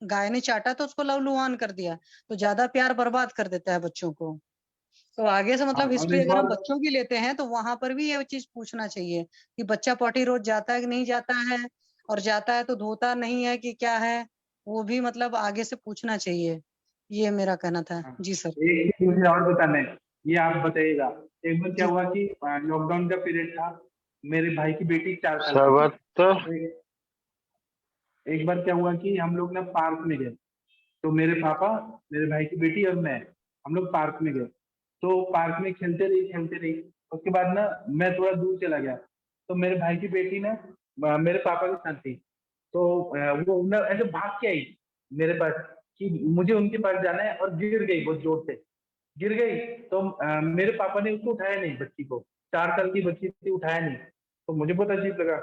गाय ने चाटा तो उसको लहूलुहान कर दिया, तो ज्यादा प्यार बर्बाद कर देता है बच्चों को। तो आगे से मतलब और हिस्ट्री एक अगर हम बार बच्चों की लेते हैं तो वहां पर भी ये चीज पूछना चाहिए कि बच्चा पॉटी रोज जाता है कि नहीं जाता है, और जाता है तो धोता नहीं है कि क्या है, वो भी मतलब आगे से पूछना चाहिए। ये मेरा कहना था। जी सर। एक चीज मुझे और बताना है, ये आप बताइएगा। एक बार क्या जी हुआ कि लॉकडाउन का पीरियड था, मेरे भाई की बेटी 4 साल की थी। तो एक बार क्या हुआ कि हम लोग ना पार्क में गए, तो मेरे पापा, मेरे भाई की बेटी और मैं, हम लोग पार्क में गए। तो पार्क में खेलते रही। उसके बाद ना मैं थोड़ा दूर चला गया, तो मेरे भाई की बेटी ना मेरे पापा के साथ थी। तो वो ना ऐसे भाग के आई मेरे पास कि मुझे उनके पास जाना है, और गिर गई बहुत जोर से, गिर गई। तो मेरे पापा ने उसको उठाया नहीं, बच्ची को, 4 साल की बच्ची थी, उठाया नहीं। तो मुझे बहुत अजीब लगा,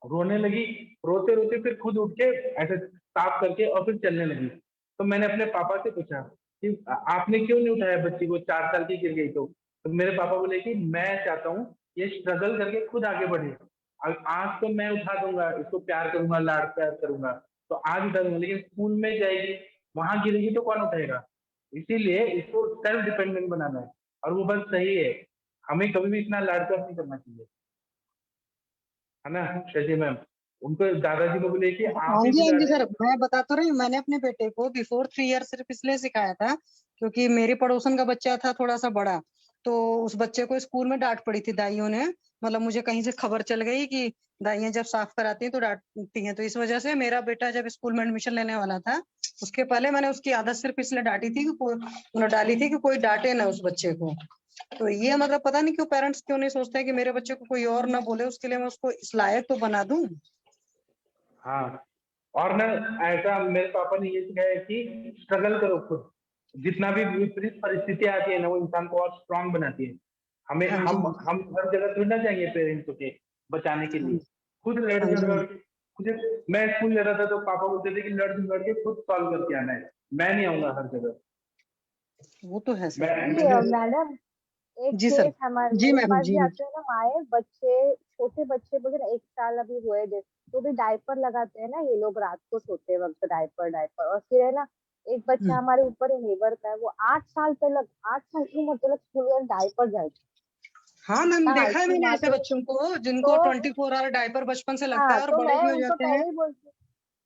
रोने लगी, रोते रोते फिर खुद उठ के ऐसे साफ करके और फिर चलने लगी। तो मैंने अपने पापा से पूछा कि आपने क्यों नहीं उठाया बच्ची को, 4 साल की गिर गई तो मेरे पापा बोले कि मैं चाहता हूँ ये स्ट्रगल करके खुद आगे बढ़े। आज तो मैं उठा दूंगा, इसको प्यार करूंगा, लाड प्यार करूंगा, तो आज उठा दूंगा, लेकिन स्कूल में जाएगी, वहां गिरेगी तो कौन उठाएगा। इसीलिए इसको सेल्फ डिपेंडेंट बनाना है, और वो बस सही है। हमें कभी भी इतना लाड प्यार नहीं करना चाहिए, है ना शशि मैम। उनको दादाजी को बोले कि आप ही आएंगे आएंगे बिगाड़े। सर, मैं बता तो रही हूँ, मैंने अपने बेटे को बिफोर 3 ईयर सिर्फ इसलिए सिखाया था क्योंकि मेरे पड़ोसन का बच्चा था थोड़ा सा बड़ा, तो उस बच्चे को स्कूल में डांट पड़ी थी दाइयों ने। मतलब मुझे कहीं से खबर चल गई कि दाइयां जब साफ कराती हैं तो डांटती हैं, तो इस वजह से मेरा बेटा जब स्कूल में एडमिशन लेने वाला था, उसके पहले मैंने उसकी आदत सिर्फ इसलिए डांटी थी कि कोई डाली थी कि कोई डांटे ना उस बच्चे को। तो ये मतलब पता नहीं क्यों पेरेंट्स क्यों नहीं सोचते हैं कि मेरे बच्चे को कोई और ना बोले, उसके लिए मैं उसको इस लायक तो बना दूं। हाँ, और ना ऐसा मेरे पापा ने ये सिखाया कि स्ट्रगल करो खुद। जितना भी विपरीत परिस्थिति आती है ना, वो इंसान को और स्ट्रांग बनाती है। हमें हाँ जी हम हर जगह ढूंढना चाहिए पेरेंट्स के बचाने के हाँ लिए। जी खुद लड़ हाँ झगड़ जी। कर मुझे, मैं स्कूल जा रहा था तो पापा बोलते थे कि लड़ झगड़ के खुद सॉल्व करके आना है, मैं नहीं आऊंगा हर जगह। वो तो है सर। मैं जी मुझे मैडम एक जी सर। केस हमारे जी मेरे मैम, पास जी भी मैम। आते हैं ना माए, बच्चे छोटे बच्चे बोले ना 1 साल अभी हुए तो भी डायपर लगाते हैं ना ये लोग रात को सोते वक्त, डायपर डायपर। और फिर है ना एक बच्चा हमारे ऊपर ही नेबर का है, वो 8 साल तक 8 साल की उम्र तक स्कूल में डायपर जाए। हाँ मैम, देखा है उसकी मैंने माँ ऐसे तो बच्चों को जिनको तो 24 आवर डायपर बचपन से लगता हाँ, है और तो बड़े मैं भी हो उनको जाते हैं। पहले ही बोलती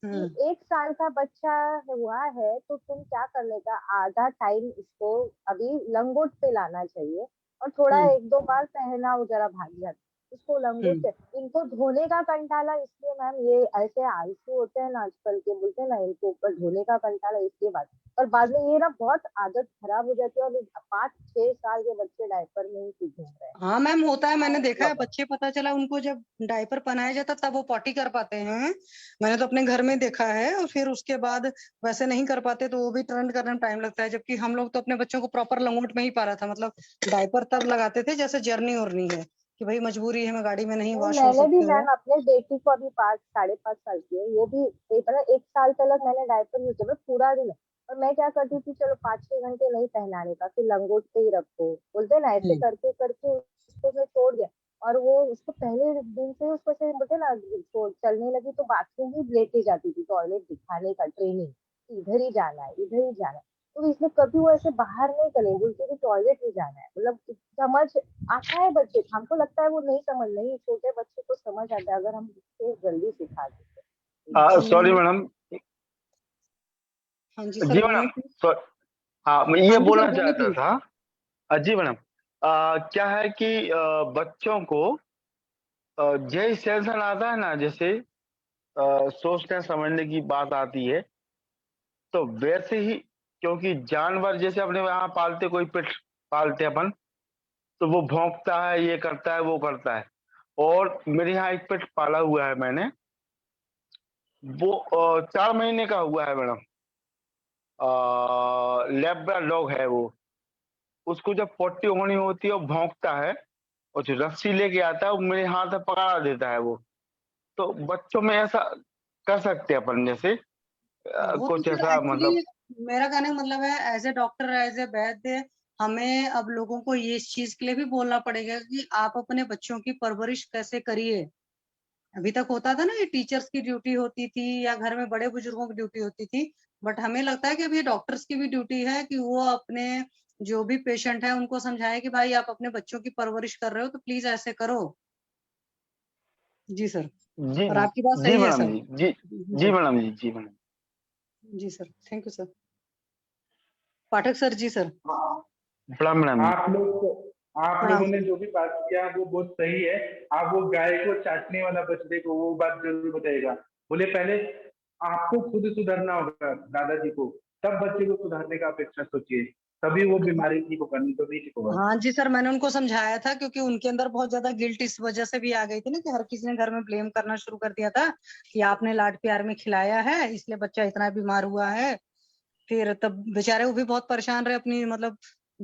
हम्म। कि 1 साल का बच्चा हुआ है तो तुम क्या करने का, आधा टाइम इसको अभी लंगोट पे लाना चाहिए और थोड़ा हम्म। 1-2 बार पहना वो जरा भाग जाता, उसको लंगोट हम्म। पे। इनको धोने का कंटाला इसलिए मैम, ये ऐसे आलसी होते हैं ना आजकल के, बोलते हैं ना इनको ऊपर धोने का कंटाला इसलिए बात। और बाद में ये ना बहुत आदत खराब हो जाती है और 5-6 साल के बच्चे डायपर में ही घूम रहे हैं। हाँ मैम, होता है, मैंने देखा है मतलब बच्चे, पता चला उनको जब डायपर पहनाया जाता तब वो पॉटी कर पाते हैं। मैंने तो अपने घर में देखा है, और फिर उसके बाद वैसे नहीं कर पाते तो वो भी टर्न करने में टाइम लगता है। जबकि हम लोग तो अपने बच्चों को प्रॉपर लंगोट में ही पाला था, मतलब डायपर तब लगाते थे जैसे जर्नी उरनी है कि भाई मजबूरी है, मैं गाड़ी में नहीं वॉश हो मैंने भी सकते मैम हो। अपने बेटी को अभी 5-5.5 साल की है, वो भी 1 साल तक मैंने डायपर यूज किया पूरा दिन। और मैं क्या करती थी, चलो 5-6 घंटे नहीं पहनाने का, फिर लंगोट पे ही रखो, बोलते ना ऐसे करके करके उसको मैं छोड़ दिया। और वो उसको पहले दिन से उसको से बोलते ना चलने लगी तो बाथरूम ही लेके जाती थी, टॉयलेट दिखाने का ट्रेनिंग, इधर ही जाना है इधर ही जाना है। तो इसलिए कभी वो ऐसे बाहर नहीं करे, बोलती थी टॉयलेट ही जाना है, मतलब समझ आता है बच्चे को। हमको लगता है वो नहीं समझ, नहीं, छोटे बच्चे को समझ आता है अगर हम उससे जल्दी सिखा देते। जी सॉरी मैम। मैडम। हाँ जी जी सर, बोलिए मैडम। please। हाँ, मैं हाँ ये जी सर, बोलना बोलिए चाहता प्लीज। था। जी मैडम। क्या है कि बच्चों को जैसे टेंशन आता है ना, जैसे सोचने समझने की बात आती है, तो वैसे ही, क्योंकि जानवर जैसे अपने यहाँ पालते, कोई पेट पालते अपन, तो वो भौंकता है, ये करता है, वो करता है। और मेरे यहाँ एक पेट पाला हुआ है मैंने, वो 4 महीने का हुआ है मैडम। लेब्राडॉग है वो। उसको जब पोटी होनी होती है वो भौंकता है, और जो रस्सी लेके आता है वो मेरे हाथ में पकड़ा देता है वो। तो बच्चों में ऐसा कर सकते हैं अपन, जैसे वो तो कुछ फिर ऐसा मतलब। एक्चुअली मेरा कहने का मतलब है, as a doctor, as a वैद्य, हमें अब लोगों को ये इस चीज के लिए भी बोलना पड़ेगा कि आप अपने बच्चों की परवरिश कैसे करिए। अभी तक होता था ना, ये टीचर्स की ड्यूटी होती थी या घर में बड़े बुजुर्गों की ड्यूटी होती थी, बट हमें लगता है कि अभी डॉक्टर्स की भी ड्यूटी है कि वो अपने जो भी पेशेंट है उनको समझाए कि भाई आप अपने बच्चों की परवरिश कर रहे हो तो प्लीज ऐसे करो। जी सर। जी और आपकी बात जी सही है मैडम सर। जी। जी जी जी सर। मैडम जी। जी मैडम। जी sir, thank you sir. Pathak sir. जी सर। प्रणाम मैडम जी। आप प्रणाम लोगों ने सर। जो भी बात किया वो बहुत सही है। आप वो गाय को चाटने वाला बछड़े को वो बात जरूर बताइएगा। बोले पहले आपको खुद सुधरना होगा दादाजी को, तब बच्चे को सुधारने का अपेक्षा सोचिए, तभी वो बीमारी ठीक होगा, नहीं तो नहीं ठीक होगा। हाँ जी सर, मैंने उनको समझाया था क्योंकि उनके अंदर बहुत ज्यादा गिल्ट इस वजह से भी आ गई थी ना कि हर किसी ने घर में ब्लेम करना शुरू कर दिया था कि आपने लाड प्यार में खिलाया है इसलिए बच्चा इतना बीमार हुआ है। फिर तब बेचारे वो भी बहुत परेशान रहे अपनी, मतलब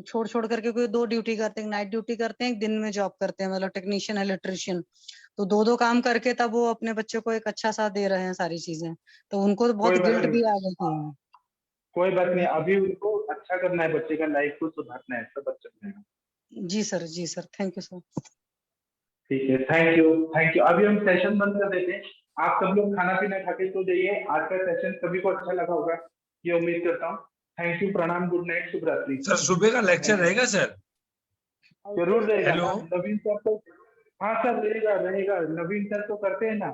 छोड़ छोड़ करके, कोई 2 ड्यूटी करते हैं, नाइट ड्यूटी करते हैं, एक दिन में जॉब करते हैं, मतलब टेक्नीशियन, इलेक्ट्रिशियन। तो 2-2 काम करके तब वो अपने बच्चे को एक अच्छा साथ दे रहे हैं सारी चीजें। तो उनको तो बहुत कोई बात गिल्ट भी आ नहीं, गई थी। कोई बात नहीं, अभी उनको अच्छा करना है, बच्चे का लाइफ को सुधारना है, सब अच्छा रहेगा। जी सर, जी सर, थैंक यू सर। ठीक है, थैंक यू, थैंक यू। अभी हम सेशन बंद कर देते हैं। आप सब लोग खाना पीना खा के सो जाइए। आज का सेशन सभी को अच्छा लगा होगा, ये उम्मीद करता हूँ। थैंक यू, प्रणाम, गुड नाइट, शुभ रात्रि। सर सुबह का लेक्चर रहेगा सर? जरूर रहेगा। हेलो नवीन सर तो, हाँ सर, रहेगा रहेगा, नवीन सर तो करते हैं ना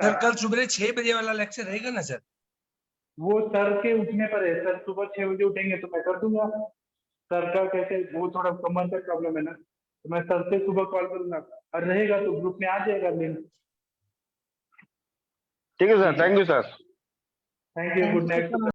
सर, कल सुबह 6 बजे वाला लेक्चर रहेगा ना सर? वो सर के उठने पर है। सर सुबह 6 बजे उठेंगे तो मैं कर दूंगा। सर का कैसे, वो थोड़ा कमर का प्रॉब्लम है ना, तो मैं सर से सुबह कॉल करूंगा, और रहेगा तो ग्रुप में आ जाएगा लिंक। ठीक है sir, thank you sir. Thank you, good night.